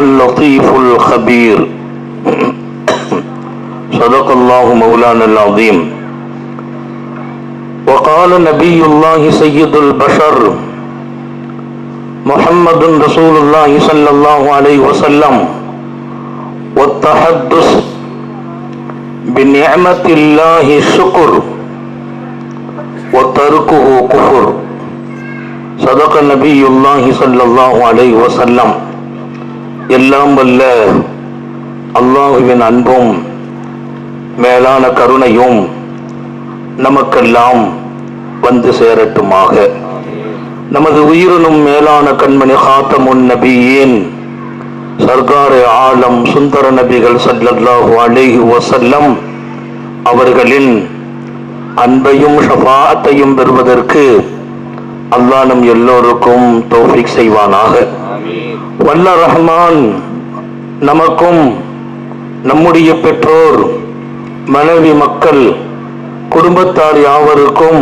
اللطيف الخبير. صدق الله مولانا العظيم. وقال نبي الله سيد البشر محمد رسول الله صلى الله عليه وسلم: والتحدث بنعمة الله شكر وتركه كفر. صدق نبي الله صلى الله عليه وسلم. எல்லாம் வல்ல அல்லாஹுவின் அன்பும் மேலான கருணையும் நமக்கெல்லாம் வந்து சேரட்டுமாக. நமது உயிரினும் மேலான கண்மணி காத்தமுன் நபியின் சர்க்கார ஆலம் சுந்தர நபிகள் ஸல்லல்லாஹு அலைஹி வஸல்லம் அவர்களின் அன்பையும் ஷஃபாஅத்தையும் பெறுவதற்கு அல்லாஹ் நம் எல்லோருக்கும் தௌஃபீக் செய்வானாக. வல்ல ரஹ்மான் நமக்கும் நம்முடைய பெற்றோர், மனைவி, மக்கள், குடும்பத்தார் யாவருக்கும்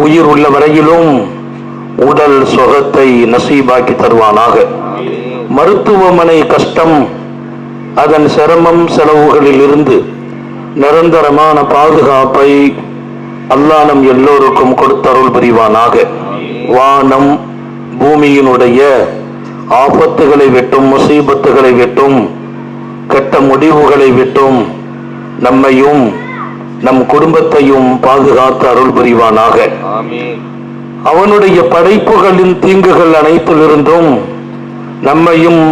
உயிர் உள்ள வரையிலும் உடல் சுகத்தை நசீபாக்கி தருவானாக. மருத்துவமனை கஷ்டம், அதன் சிரமம், செலவுகளில் இருந்து நிரந்தரமான பாதுகாப்பை அல்லாஹ் நம் எல்லோருக்கும் கொடுத்தருள் புரிவானாக. வானம் பூமியினுடைய ஆபத்துகளை விட்டும், முசீபத்துகளை விட்டும், கெட்ட முடிவுகளை விட்டும் நம்மையும் நம் குடும்பத்தையும் பாதுகாத்து அருள் புரிவானாக. அவனுடைய படைப்புகளின் தீங்குகள் அனைத்திலிருந்தும் நம்மையும்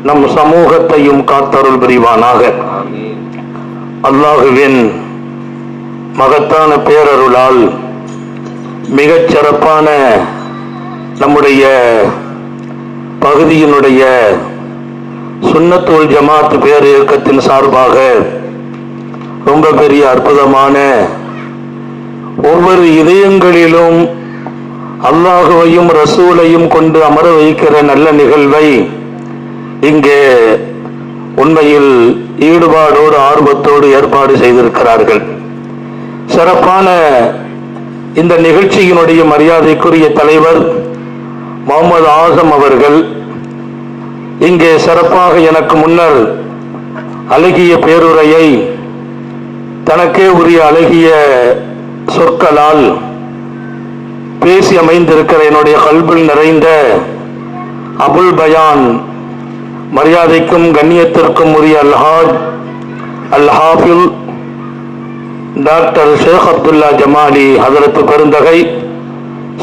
நம் சமூகத்தையும் காத்தருள் புரிவானாக. அல்லாஹுவின் மகத்தான பேரருளால் மிகச் சிறப்பான நம்முடைய பகுதியினுடைய சுன்னத்துல் ஜமாத் பேர் இயக்கத்தின் சார்பாக ரொம்ப பெரிய அற்புதமான, ஒவ்வொரு இதயங்களிலும் அல்லாஹுவையும் ரசூலையும் கொண்டு அமர வைக்கிற நல்ல நிகழ்வை இங்கே உண்மையில் ஈடுபாடோடு ஆர்வத்தோடு ஏற்பாடு செய்திருக்கிறார்கள். சிறப்பான இந்த நிகழ்ச்சியினுடைய மரியாதைக்குரிய தலைவர் முகமது ஆசம் அவர்கள் இங்கே சிறப்பாக எனக்கு முன்னர் அழகிய பேருரையை தனக்கே உரிய அழகிய சொற்களால் பேசி அமைந்திருக்கிற என்னுடைய கல்பில் நிறைந்த அபுல் பயான், மரியாதைக்கும் கண்ணியத்திற்கும் உரிய அல்ஹாஜ் அல்-ஹாஃபில் டாக்டர் ஷேக் அப்துல்லா ஜமாலி ஹதரத்து பெருந்தகை,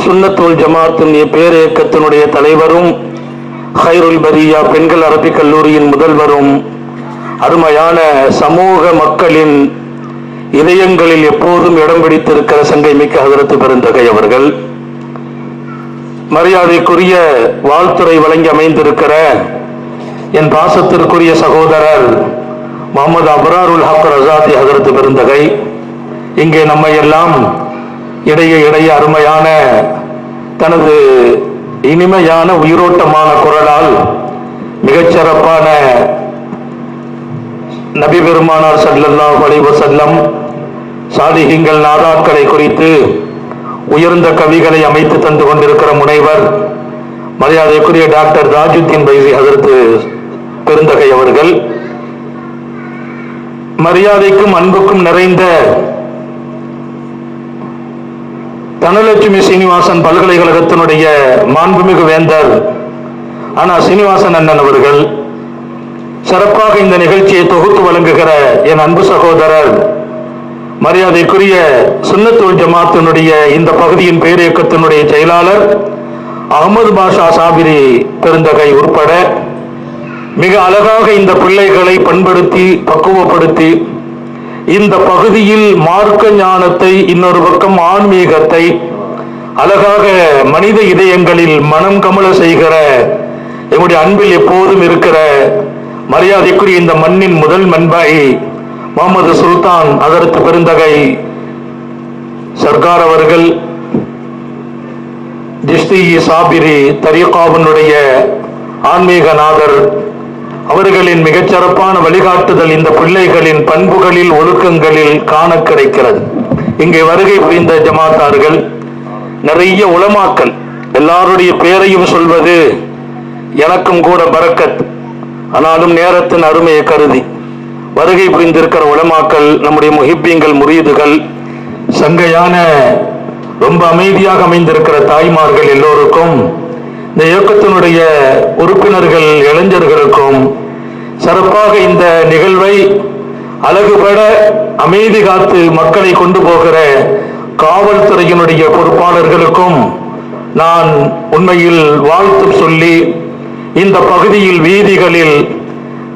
சுன்னத்துல் ஜமாத்தின் பேர் இயக்கத்தினுடைய தலைவரும், ஹைருல் பரியா பெண்கள் அரபிக் கல்லூரியின் முதல்வரும், அருமையான சமூக மக்களின் இதயங்களில் எப்போதும் இடம் பிடித்திருக்கிற சங்கை மிக்க ஹதரத்து பெருந்தகை அவர்கள், மரியாதைக்குரிய வாழ்த்துறை வழங்கி அமைந்திருக்கிற என் பாசத்திற்குரிய சகோதரர் முகமது அப்ராருல் ஹக் ரஸாதி ஹதரத்து பெருந்தகை, இங்கே நம்மை எல்லாம் இடையே அருமையான தனது இனிமையான உயிரோட்டமான குரலால் மிகச்சிறப்பான நபி பெருமானார் ஸல்லல்லாஹு அலைஹி வஸல்லம் சாலிஹீன்கள் நாதாக்களை குறித்து உயர்ந்த கவிகளை அமைத்து தந்து கொண்டிருக்கிற முனைவர் மரியாதைக்குரிய டாக்டர் தாஜுத்தீன் பைசி ஹதரத்து பெருந்தகை அவர்கள், மரியாதைக்கும் அன்புக்கும் நிறைந்த தனலட்சுமி சீனிவாசன் பல்கலைக்கழகத்தினுடைய மாண்புமிகு வேந்தர் ஆனா சீனிவாசன் அண்ணன் அவர்கள், சிறப்பாக இந்த நிகழ்ச்சியை தொகுத்து வழங்குகிற என் அன்பு சகோதரர் மரியாதைக்குரிய சுன்னத்துல் ஜமாத்தினுடைய இந்த பகுதியின் பேரியக்கத்தினுடைய செயலாளர் அகமது பாஷா சாபிரி பெருந்தகை உட்பட மிக அழகாக இந்த பிள்ளைகளை பண்படுத்தி பக்குவப்படுத்தி இந்த பகுதியில் மார்க்க ஞானத்தை, இன்னொரு பக்கம் ஆன்மீகத்தை அழகாக மனித இதயங்களில் மனம் கமல செய்கிற எங்களுடைய அன்பில் எப்போதும் இருக்கிற மரியாதைக்குரிய இந்த மண்ணின் முதல் மண்பாய் முகமது சுல்தான் ஹதரத் பெருந்தகை சர்க்கார் அவர்கள், ஜிஷ்தி சாபிரி தரீகாவினுடைய ஆன்மீகநாதர் அவர்களின் மிகச்சிறப்பான வழிகாட்டுதல் இந்த பிள்ளைகளின் பண்புகளில், ஒழுக்கங்களில் காண கிடைக்கிறது. இங்கே வருகை புரிந்த ஜமாத்தார்கள், நிறைய உலமாக்கள், எல்லாருடைய பேரையும் சொல்வது எனக்கும் கூட பரக்கத். ஆனாலும் நேரத்தின் அருமையை கருதி வருகை புரிந்திருக்கிற உலமாக்கள், நம்முடைய முஹிப்பீங்கள், முரீதுகள், சங்கையான ரொம்ப அமைதியாக அமைந்திருக்கிற தாய்மார்கள் எல்லோருக்கும், இந்த இயக்கத்தினுடைய உறுப்பினர்கள், இளைஞர்களுக்கும், சிறப்பாக இந்த நிகழ்வை அழகுபட அமைதி காத்து மக்களை கொண்டு போகிற காவல்துறையினுடைய பொறுப்பாளர்களுக்கும் நான் உண்மையில் வாழ்த்து சொல்லி, இந்த பகுதியில் வீதிகளில்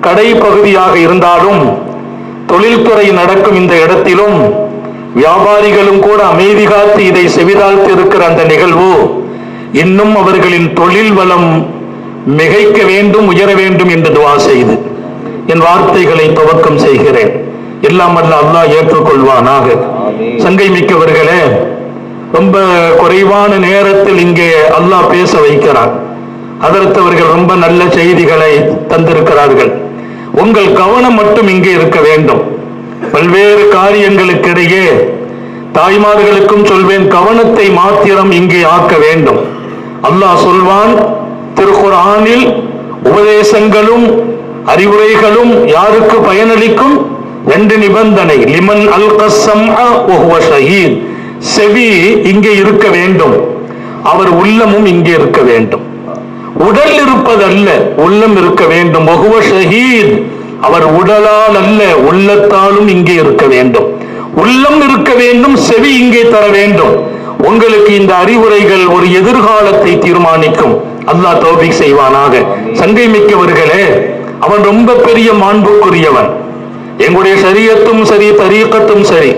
கடை பகுதியாக இருந்தாலும் தொழில்துறை நடக்கும் இந்த இடத்திலும் வியாபாரிகளும் கூட அமைதி காத்து இதை செவிதாழ்த்து இருக்கிற அந்த நிகழ்வு இன்னும் அவர்களின் தொழில் வளம் மிகைக்க வேண்டும், உயர வேண்டும் என்று துஆ செய்து என் வார்த்தைகளை துவக்கம் செய்கிறேன். எல்லாம் அல்ல அல்லாஹ் ஏற்றுக்கொள்வானாக. சங்கை மிக்கவர்களே, ரொம்ப குறைவான நேரத்தில் இங்கே அல்லாஹ் பேச வைக்கிறார். அதற்கவர்கள் ரொம்ப நல்ல செய்திகளை தந்திருக்கிறார்கள். உங்கள் கவனம் மட்டும் இங்கே இருக்க வேண்டும். பல்வேறு காரியங்களுக்கிடையே தாய்மார்களுக்கும் சொல்வேன், கவனத்தை மாத்திரம் இங்கே ஆக்க வேண்டும். அல்லாஹ் சொல்வான் திருக்குர்ஆனில், உபதேசங்களும் அறிவுரைகளும் யாருக்கு பயனளிக்கும்? 2 நிபந்தனை. லிமன் அல்கஸ்ஸம்அ வஹுவ ஷஹீத். செவி இங்கே இருக்க வேண்டும், அவர் உள்ளமும் இங்கே இருக்க வேண்டும். உடல் இருப்பதல்ல, உள்ளம் இருக்க வேண்டும். வஹுவ ஷஹீத், அவர் உடலால் அல்ல உள்ளத்தாலும் இங்கே இருக்க வேண்டும். உள்ளம் இருக்க வேண்டும், செவி இங்கே தர வேண்டும். உங்களுக்கு இந்த அறிவுரைகள் ஒரு எதிர்காலத்தை தீர்மானிக்கும். அல்லாஹ் தௌஃபீக் செய்வானாக. சங்கை மிக்கவர்களே, அவன் ரொம்ப பெரிய மாண்புக்குரியவன். எங்களுடைய ஷரியத்தும் சரி, தரீகத்தும் சரி,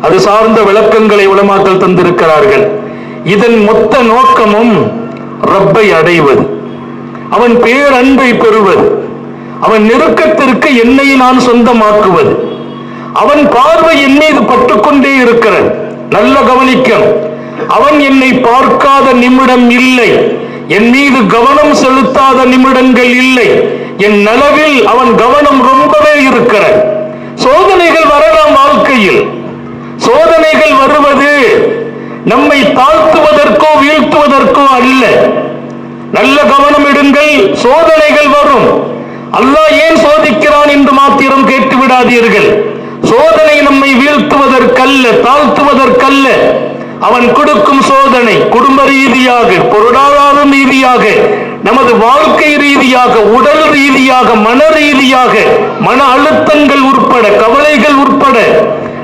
அது சார்ந்த விளக்கங்களை உலமாக்கள் தந்திருக்கிறார்கள். இதன் மொத்த நோக்கமும் ரப்பை அடைவது, அவன் பேரன்பை பெறுவது, அவன் நெருக்கத்திற்கு என்னை நான் சொந்தமாக்குவது. அவன் பார்வை என் மீது பட்டுக்கொண்டே இருக்கிறது. நல்ல கவனிக்கணும். அவன் என்னை பார்க்காத நிமிடம் இல்லை, என் மீது கவனம் செலுத்தாத நிமிடங்கள் இல்லை. என் நலவில் அவன் கவனம் ரொம்பவே இருக்கிறது. சோதனைகள் வரலாம் வாழ்க்கையில். சோதனைகள் வருவது நம்மை தாழ்த்துவதற்கோ வீழ்த்துவதற்கோ அல்ல. நல்ல கவனம் இடுங்கள். சோதனைகள் வரும். அல்லாஹ் ஏன் சோதிக்கிறான் என்று மாத்திரம் கேட்டு விடாதீர்கள். சோதனை நம்மை வீழ்த்துவதற்கல்ல, தாழ்த்துவதற்கல்ல. அவன் கொடுக்கும் சோதனை குடும்ப ரீதியாக, பொருளாதார ரீதியாக, நமது வாழ்க்கை ரீதியாக, உடல் ரீதியாக, மன ரீதியாக, மன அழுத்தங்கள் உட்பட, கவலைகள் உட்பட,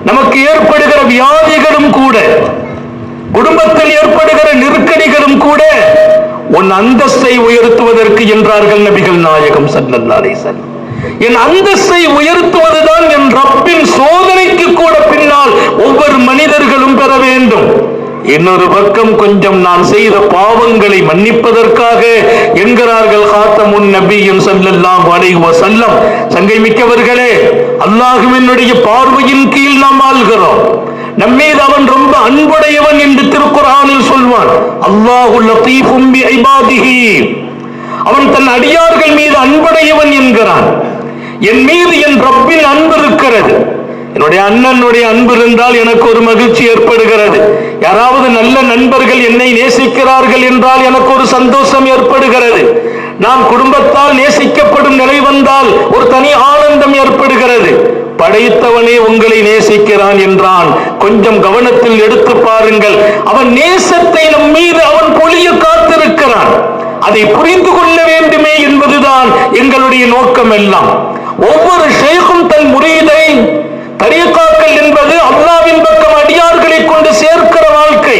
நமக்கு ஏற்படுகிற வியாதிகளும் கூட, குடும்பத்தில் ஏற்படுகிற நெருக்கடிகளும் கூட உன் அந்தஸ்தை உயர்த்துவதற்கு என்றார்கள் நபிகள் நாயகம் ஸல்லல்லாஹு அலைஹி வஸல்லம். என் அந்தஸ்தை உயர்த்துவதுதான் என் ரப்பின் சோதனைக்கு கூட பின்னால் ஒவ்வொரு மனிதர்களும் பெற வேண்டும். இன்னொரு பக்கம் கொஞ்சம் நான் செய்த பாவங்களை மன்னிப்பதற்காக என்கிறார்கள் காத்தமுன் நபியும் ஸல்லல்லாஹு அலைஹி வஸல்லம். சங்கை மிக்கவர்களே, அல்லாஹ்வினுடைய பார்வையின் கீழ் நாம் ஆள்கிறோம். நம்மீது அவன் ரொம்ப அன்புடையவன் என்று திருக்குர்ஆனில் சொல்வான். அல்லாஹு லதீஃபும் பி இபாதிஹி, அவன் தன் அடியார்கள் மீது அன்புடையவன் என்கிறான். என் மீது என் ரப்பின் அன்பு இருக்கிறது. என்னுடைய அண்ணனுடைய அன்பு இருந்தால் எனக்கு ஒரு மகிழ்ச்சி ஏற்படுகிறது. யாராவது நல்ல நண்பர்கள் என்னை நேசிக்கிறார்கள் என்றால் எனக்கு ஒரு சந்தோஷம் ஏற்படுகிறது. நான் குடும்பத்தால் நேசிக்கப்படும் நிலை வந்தால் ஒரு தனி ஆனந்தம் ஏற்படுகிறது. படைத்தவனே உங்களை நேசிக்கிறான் என்றான். கொஞ்சம் கவனத்தில் எடுத்து பாருங்கள். அவன் நேசத்தை நம் மீது அவன் பொழிய காத்திருக்கிறான். அதை புரிந்து கொள்ள வேண்டுமே என்பதுதான் எங்களுடைய நோக்கம் எல்லாம். ஒவ்வொரு ஷேக்கும் தன் முரீதை, தரீகாக்கள் என்பது அல்லாஹ்வின் பக்கம் அடியார்களை கொண்டு சேர்க்கிற வாழ்க்கை.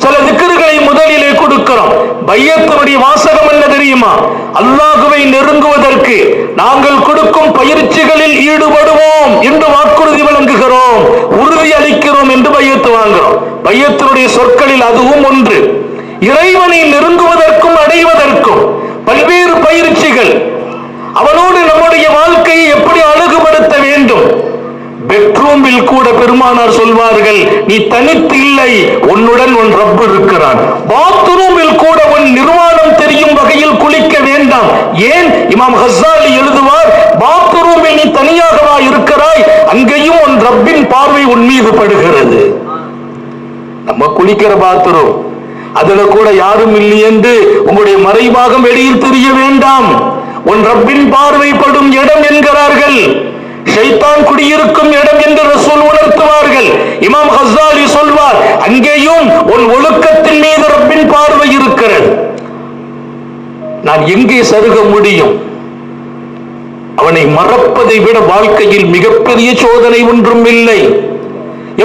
சில திக்ருகளை முதலிலே கொடுக்கிறோம். பையத்தினுடைய வாசகம் என்ன தெரியுமா? அல்லாஹ்வை நெருங்குவதற்கு நாங்கள் கொடுக்கும் பயிற்சிகளில் ஈடுபடுவோம் என்று வாக்குறுதி வழங்குகிறோம், உறுதி அளிக்கிறோம் என்று பையத்து வாங்குகிறோம். பையத்தினுடைய சொற்களில் அதுவும் ஒன்று. இறைவனை நெருங்குவதற்கும் அடைவதற்கும் பல்வேறு பயிற்சிகள். அவனோடு நம்முடைய வாழ்க்கையை எப்படி அழகுபடுத்த வேண்டும். பெட்ரூமில் கூட பெருமானார் சொல்வார்கள், நீ தனித்து இல்லை, உன்னுடன் உன் ரப்பு இருக்கிறான். பாத்ரூமில் கூட உன் நிர்வாணம் தெரியும் வகையில் குளிக்க வேண்டாம். ஏன்? இமாம் ஹஸ்ஸாலி எழுதுவார், பாத்ரூமில் நீ தனியாகவா இருக்கிறாய், அங்கேயும் உன் ரப்பின் பார்வை உன் மீது படுகிறது. நம்ம குளிக்கிற பாத்ரூம், அதுல கூட யாரும் இல்லை என்று உங்களுடைய மறைவாகம் வெளியில் தெரிய வேண்டாம். உன் ரப்பின் பார்வைப்படும் இடம் என்கிறார்கள். ஷைத்தான் குடியிருக்கும் இடம் என்று ரசூல் உணர்த்துவார்கள். இமாம் கஸ்ஸாலி சொல்வார், அங்கேயும் உன் ஒழுக்கத்தின் மீது ரப்பின் பார்வை இருக்கிறது. நான் எங்கே சருக முடியும்? அவனை மறப்பதை விட வாழ்க்கையில் மிகப்பெரிய சோதனை ஒன்றும் இல்லை.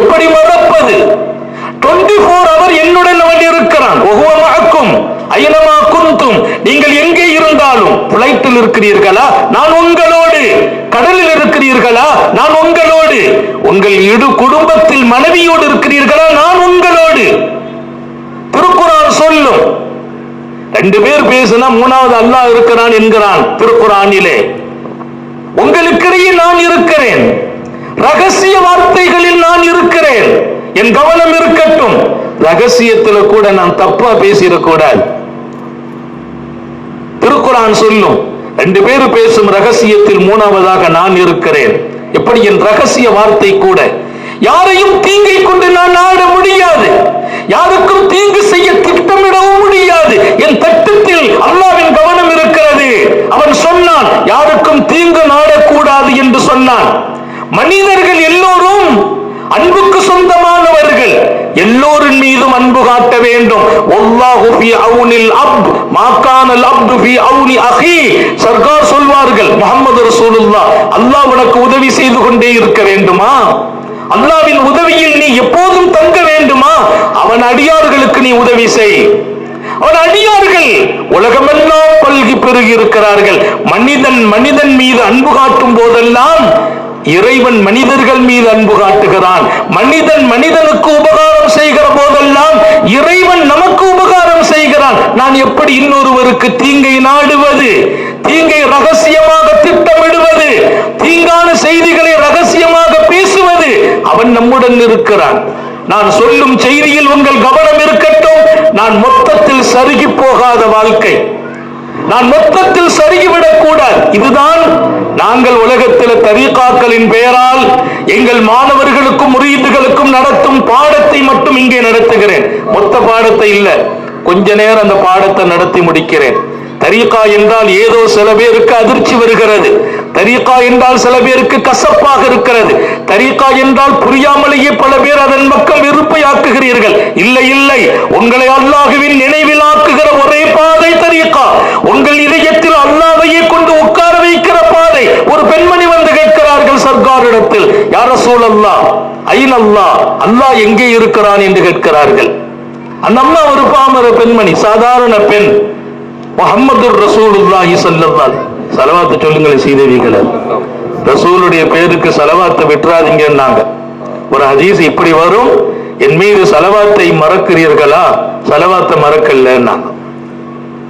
எப்படி மறப்பது? 24 hours என்னுடன் அவன் இருக்கிறான். ஐனமா குந்தும், நீங்கள் எங்கே இருந்தாலும், பிளைட்டில் இருக்கிறீர்களா நான் உங்களோடு, கடலில் இருக்கிறீர்களா நான் உங்களோடு, உங்கள் இரு குடும்பத்தில் மனைவியோடு இருக்கிறீர்களா நான் உங்களோடு. திருக்குர்ஆன் சொல்லும். 2 பேர் பேசினா 3வது அல்லாஹ் இருக்கிறான் என்கிறான் திருக்குர்ஆனிலே. உங்களுக்கிடையே நான் இருக்கிறேன், ரகசிய வார்த்தைகளில் நான் இருக்கிறேன். என் கவனம் இருக்கட்டும், ரகசியத்தில் கூட நான் தப்பா பேசிடக்கூடாது. திருக்குர்ஆன் சொல்லும், 2 பேர் பேசும் ரகசியத்தில் 3வதாக நான் இருக்கிறேன். எப்படி? என் ரகசிய வார்த்தை கூட யாரையும் தீங்கை கொண்டு நான் நாட முடியாது, யாருக்கும் தீங்கு செய்ய திட்டமிடவும் முடியாது. என் திட்டத்தில் அல்லாஹ்வின் கவனம் இருக்கிறது. அவன் சொன்னான், யாருக்கும் தீங்கு நாடக்கூடாது என்று சொன்னான். மனிதர்கள் எல்லோரும் அன்புக்கு சொந்தமானவர்கள், எல்லோரின் மீதும் அன்பு காட்ட வேண்டும். வல்லாஹு ஃபீ அவுனில் அப்த் மா கானல் அப்து ஃபீ அவுனி அஹி. சர்கார் சொல்வார்கள், முஹம்மது ரசூலுல்லாஹ், அல்லாஹ் உனக்கு உதவி செய்து கொண்டே இருக்க வேண்டுமா? அல்லாஹ்வின் உதவியில் நீ எப்போதும் தங்க வேண்டுமா? அவன் அடியார்களுக்கு நீ உதவி செய். அவன் அடியார்கள் உலகமெல்லாம் பல்கி பெருகி இருக்கிறார்கள். மனிதன் மீது அன்பு காட்டும் போதெல்லாம் இறைவன் மனிதர்கள் மீது அன்பு காட்டுகிறான். மனிதனுக்கு உபகாரம் செய்கிற போதெல்லாம் இறைவன் நமக்கு உபகாரம் செய்கிறான். நான் எப்படி இன்னொருவருக்கு தீங்கை நாடுவது, தீங்கை ரகசியமாக திட்டமிடுவது, தீங்கான செய்திகளை ரகசியமாக பேசுவது? அவன் நம்முடன் இருக்கிறான். நான் சொல்லும் செய்தியில் உங்கள் கவனம் இருக்கட்டும். நான் மொத்தத்தில் சருகி போகாத வாழ்க்கை, நான் மொத்தத்தில் சருகிவிடக் கூடாது. இதுதான் நாங்கள் உலகத்தில் தரீகாக்களின் பெயரால் எங்கள் மாணவர்களுக்கும் முரீதுகளுக்கும் நடத்தும் பாடத்தை மட்டும் இங்கே நடத்துகிறேன். மொத்த பாடத்தை இல்ல, கொஞ்ச நேரம் அந்த பாடத்தை நடத்தி முடிக்கிறேன். தரீகா என்றால் ஏதோ சில பேருக்கு அதிர்ச்சி வருகிறது, தரீகா என்றால் சில பேருக்கு கசப்பாக இருக்கிறது, தரீகா என்றால் புரியாமலேயே பல பேர் அதன் பக்கம் வெறுப்பை ஆக்குகிறீர்கள். இல்லை இல்லை, உங்களை அல்லாஹ்வின் நினைவில் ஆக்குகிற ஒரே பாதை தரீகா. உங்கள் இதயத்தில் அல்லாஹ்வையே கொண்டு உட்கார வைக்கிற பாதை. ஒரு பெண்மணி வந்து கேட்கிறார்கள் சர்காரிடத்தில், யா ரசூலல்லாஹ் ஐன அல்லாஹ், அல்லாஹ் எங்கே இருக்கிறான் என்று கேட்கிறார்கள். அந்த அம்மா ஒரு பாமர பெண்மணி, சாதாரண பெண். முஹம்மது ரசூலுல்லாஹி ஸல்லல்லாஹு அலைஹி வஸல்லம், ஸலவாத்து சொல்லுங்கள் சீதேவிகளே, ரசூலுடைய பேருக்கு ஸலவாத்தை விட்டுறாதீங்கன்னாங்க. ஒரு ஹதீஸ் இப்படி வரும், என் மீது ஸலவாத்தை மறக்கிறீர்களா? ஸலவாத்தை மறக்கலன்னாங்க.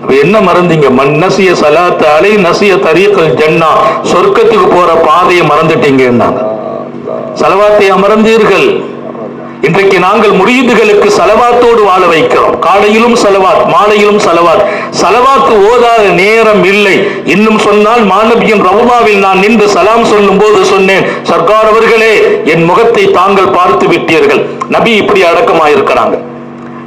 அப்ப என்ன மறந்தீங்க? மன் நசிய ஸலாத்த அலை நசிய தரீகல் ஜன்னா, சொர்க்கத்துக்கு போற பாதையை மறந்துட்டீங்கன்னாங்க. ஸலவாத்தை மறந்தீர்கள். இன்றைக்கு நாங்கள் முரீதுகளுக்கு ஸலவாத்தோடு வாழ வைக்கிறோம். காலையிலும் ஸலவாத், மாலையிலும் ஸலவாத். ஸலவாத்து ஓதாத நேரம் இல்லை. இன்னும் சொன்னால் மாநபியின் ரவுதாவில் நான் நின்று சலாம் சொல்லும் போது சொன்னேன், சர்க்கார் அவர்களே, என் முகத்தை தாங்கள் பார்த்து விட்டீர்கள். நபி இப்படி அடக்கமாயிருக்கிறாங்க.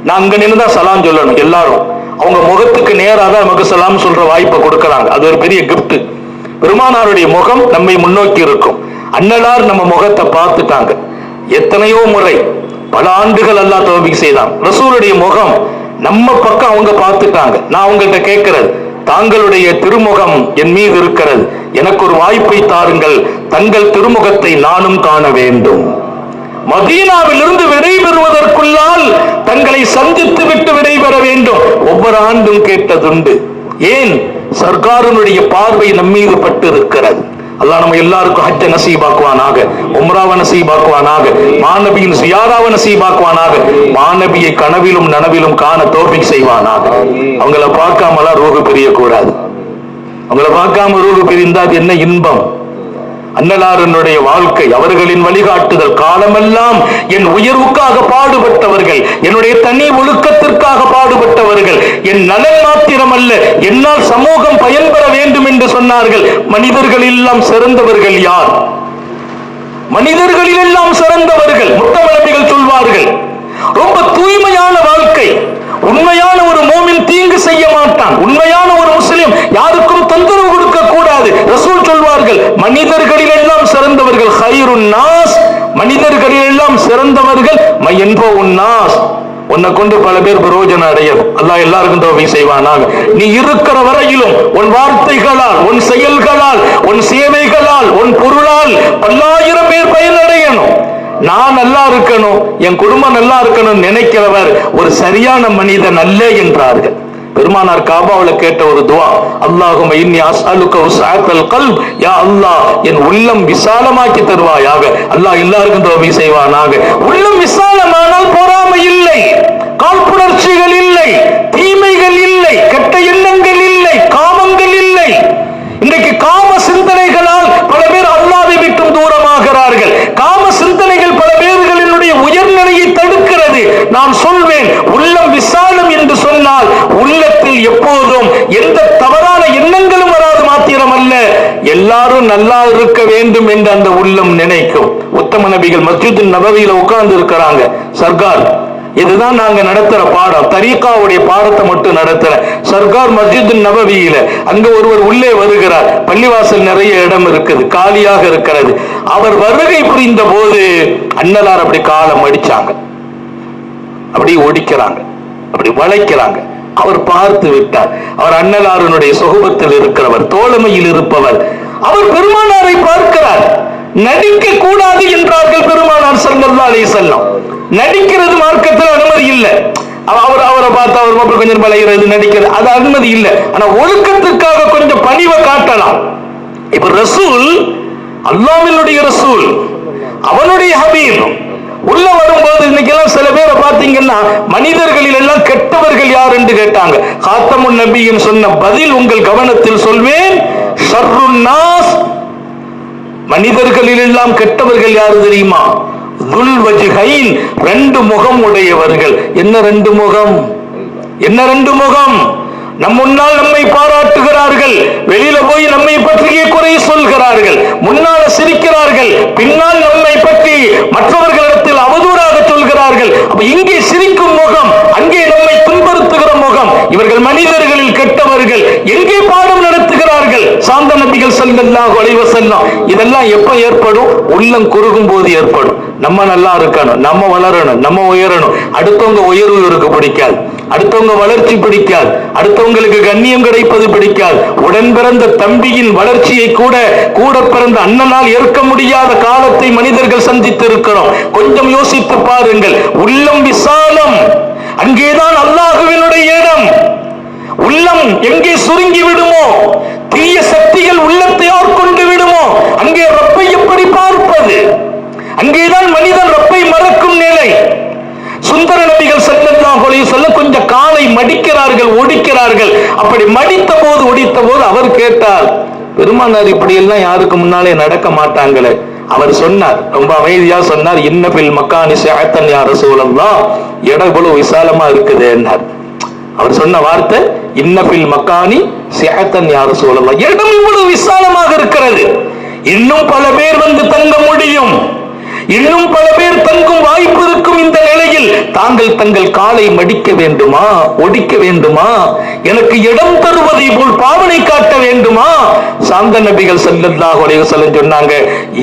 நான் அங்க நின்றுதான் சலாம் சொல்லணும். எல்லாரும் அவங்க முகத்துக்கு நேராக தான் நமக்கு சலாம் சொல்ற வாய்ப்பை கொடுக்கறாங்க. அது ஒரு பெரிய கிஃப்ட். பெருமானாருடைய முகம் நம்மை முன்னோக்கி இருக்கும். அண்ணலார் நம்ம முகத்தை பார்த்துட்டாங்க. எத்தனையோ முறை, பல ஆண்டுகள் அல்லாஹ் தௌஃபீக் செய்தான். ரசூலுடைய முகம் நம்ம பக்கம் அவங்க பார்த்துட்டாங்க. நான் உங்கள்கிட்ட கேட்கிறது, தாங்களுடைய திருமுகம் என் மீது இருக்கிறது, எனக்கு ஒரு வாய்ப்பை தாருங்கள், தங்கள் திருமுகத்தை நானும் காண வேண்டும். மதீனாவிலிருந்து விடைபெறுவதற்குள்ளால் தங்களை சந்தித்து விட்டு விடைபெற வேண்டும். ஒவ்வொரு ஆண்டும் கேட்டதுண்டு. ஏன்? சர்க்காருடைய பார்வை நம்மீது பட்டு இருக்கிறது. அல்லாஹ் நம்ம எல்லாருக்கும் ஹஜ்ஜ நசீபாக்குவானாக, உம்ராவை நசீபாக்குவானாக, மாநபியின் ஜியாராவை நசீபாக்குவானாக, மாநபியை கனவிலும் நனவிலும் காண தௌஃபீக் செய்வானாக. அவங்கள பார்க்காமலாம் ரூஹு பிரிய கூடாது. அவங்கள பார்க்காம ரூஹு பிரிந்தா அது என்ன இன்பம்? அன்னலாரனுடைய வாழ்க்கை, அவர்களின் வழிகாட்டுதல், காலமெல்லாம் என் உயர்வுக்காக பாடுபட்டவர்கள், என்னுடைய தனி ஒழுக்கத்திற்காக பாடுபட்டவர்கள், என் நலன் மாத்திரம் அல்ல, என்னால் சமூகம் பயன்பெற வேண்டும் என்று சொன்னார்கள். மனிதர்கள் எல்லாம் சிறந்தவர்கள் யார்? மனிதர்களில் எல்லாம் சிறந்தவர்கள் முத்தமிழர்கள் சொல்வார்கள். ரொம்ப தூய்மையான வாழ்க்கை. உண்மையான ஒரு மோமின் தீங்கு செய்ய மாட்டான். உண்மையான ஒரு முஸ்லிம் யாருக்கும் தொந்தரவு கொடுக்க கூடாது. ரசூல் சொல்வார்கள், மனிதர்களில் எல்லாம் சிறந்தவர்கள் ஹைருன் நாஸ், மனிதர்களில் எல்லாம் சிறந்தவர்கள் மயன்பவுன் நாஸ். உன்னை கொண்டு பல பேர் பிரயோஜனம் அடையணும். அல்லாஹ் எல்லாருக்கும் தௌஃபீக் செய்வானாக. நீ இருக்கிற வரையிலும் உன் வார்த்தைகளால், உன் செயல்களால், உன் சேவைகளால், உன் பொருளால் பல்லாயிரம் பேர் பயனடையணும். நான் நல்லா இருக்கணும், என் குடும்பம் நல்லா இருக்கணும் நினைக்கிறவர் ஒரு சரியான மனிதன் அல்ல என்றார்கள். பெருமானார் காபாவுல கேட்ட ஒரு துவா, அல்லாஹும்ம இன்னி அஸ்அலுக வஸஅத்தல் கல்ப், யா அல்லாஹ் என் உள்ளம் விசாலமாக்கி தருவாயாக. அல்லாஹ் எல்லாருக்கும் தௌஃபீக் செய்வானாக. உள்ளம் விசாலமானால் பொறாமை இல்லை, காழ்ப்புணர்ச்சிகள் இல்லை, தீமைகள் இல்லை, கெட்ட எண்ணங்கள் இல்லை, காமங்கள் இல்லை. இன்றைக்கு காம சிந்தனைகளால் பல பேர் அல்லாஹ்வை விட்டு தூரமாகிறார்கள். காம சிந்தனைகள் பல பேர்களினுடைய உயர்நிலையை தடுக்கிறது. நான் சொல்வேன், உள்ளம் விசாலம் என்று சொன்னால் உள்ளத்தில் எப்போதும் எந்த தவறான எண்ணங்களும் வராது மாத்திரம் அல்ல, எல்லாரும் நல்லா இருக்க வேண்டும் என்று அந்த உள்ளம் நினைக்கும். உத்தம நபிகள் மஸ்ஜித் நபவியில உட்கார்ந்து இருக்கிறாங்க. சர்கார், இதுதான் நாங்க நடத்துற பாடம், தரீகாவுடைய பாடத்தை மட்டும் நடத்துற சர்கார் மஸ்ஜித் நபவியில. அங்க ஒருவர் உள்ளே வருகிறார். பள்ளிவாசல் நிறைய இடம் இருக்குது, காலியாக இருக்கிறது. அவர் வருகை புரிந்த போது அண்ணலார் அப்படி காலம் அடிச்சாங்க, அப்படி ஒடிக்கிறாங்க, அப்படி வளைக்கிறாங்க. அவர் பார்த்து விட்டார். அவர் அண்ணலாருடைய சொகுபத்தில் இருக்கிறவர், தோழமையில் இருப்பவர். அவர் பெருமானாரை பார்க்கிறார். நடிக்க கூடாது என்றார்கள் பெருமானார் ஸல்லல்லாஹு அலைஹி வஸல்லம். நடிக்கிறது மார்க்கத்தில் அனுமதி இல்லை. அவரை பார்த்து அவர் கொஞ்சம் பழகிறது, நடிக்கிறது, அது அனுமதி இல்லை. ஆனா ஒழுக்கத்துக்காக கொஞ்சம் பணிவை காட்டலாம். இப்ப ரசூல், அல்லாஹ்வினுடைய ரசூல், அவனுடைய ஹபீப் உள்ள வரும்போது இன்னைக்கெல்லாம் சில பேரை பார்த்தீங்கன்னா மனிதர்களில் எல்லாம் கெட்டவர்கள் யார் என்று கேட்டாங்க. காத்தமுன் நபியின் சொன்ன பதில் உங்கள் கவனத்தில் சொல்வேன், ஷர்ருன் நாஸ், மனிதர்களில் எல்லாம் கெட்டவர்கள் யாரு தெரியுமா? துல் வஜ்ஹைன், ரெண்டு முகம் உடையவர்கள். என்ன ரெண்டு முகம்? என்ன ரெண்டு முகம்? நம் முன்னால் நம்மை பாராட்டுகிறார்கள், வெளியில போய் நம்மை பற்றியே குறை சொல்கிறார்கள். முன்னால சிரிக்கிறார்கள், பின்னால் நம்மை பற்றி மற்றவர்களிடத்தில் அவதூறாக சொல்கிறார்கள். அப்ப இங்கே சிரிக்கும் முகம், அங்கே நம்மை துன்புறுத்துகிற முகம். இவர்கள் மனிதர்களில் கெட்டவர்கள். எங்கே பாடம் நடத்துகிறார்கள்? சாந்த நபிகள் ஸல்லல்லாஹு அலைஹி வஸல்லம். இதெல்லாம் எப்ப ஏற்படும்? உள்ளம் குறுகும் போது ஏற்படும். நம்ம நல்லா இருக்கணும், நம்ம வளரணும், நம்ம உயரணும். அடுத்தவங்க உயர்வு இவருக்கு பிடிக்காது, அடுத்தவங்க வளர்ச்சி பிடிக்காது, அடுத்தவங்களுக்கு கண்ணியம் கிடைப்பது பிடிக்காது. உடன் பிறந்த தம்பியின் வளர்ச்சியை கூட பிறந்த அண்ணனால் ஏற்க முடியாத காலத்தை மனிதர்கள் சந்தித்து இருக்கிறோம். கொஞ்சம் யோசித்து பாருங்கள். உள்ளம் விசாலம், அங்கேதான் அல்லாஹ்வினுடைய இடம். உள்ளம் எங்கே சுருங்கி விடுமோ, தீய சக்திகள் உள்ளத்தை ஆட்கொண்டு விடுமோ, அங்கே ரப்பை எப்படி பார்ப்பது? அங்கேதான் மனிதன் ரப்பை மறக்கும் நிலை. சுந்தர நபிகள் ஸல்லல்லாஹு அலைஹி வஸல்லம் கொஞ்சம் காலை மடிக்கிறார்கள், ஒடிக்கிறார்கள். அப்படி மடித்த போது, ஒடித்த போது அவர் கேட்டார், பெருமானார் இப்படி எல்லாம் யாருக்கு முன்னாலே நடக்க மாட்டாங்களே. அவர் சொன்னார், ரொம்ப அமைதியா சொன்னார், இன்ன ஃபில் மக்கானி ஸஅத்தன் யா ரசூலல்லாஹ், இடம் இவ்வளவு விசாலமா இருக்குது என்றார். அவர் சொன்ன வார்த்தை, இன்ன ஃபில் மக்கானி ஸஅத்தன் யா ரசூலல்லாஹ், இடம் இவ்வளவு விசாலமாக இருக்கிறது, இன்னும் பல பேர் வந்து தங்க முடியும், இன்னும் பல பேர் தங்கும் வாய்ப்பு இருக்கும். இந்த நிலையில் தாங்கள் தங்கள் காலை மடிக்க வேண்டுமா, ஒடிக்க வேண்டுமா, எனக்கு இடம் தருவதை போல் பாவனை காட்ட வேண்டுமா? சாந்த நபிகள் ஸல்லல்லாஹு அலைஹி வஸல்லம் சொன்னாங்க,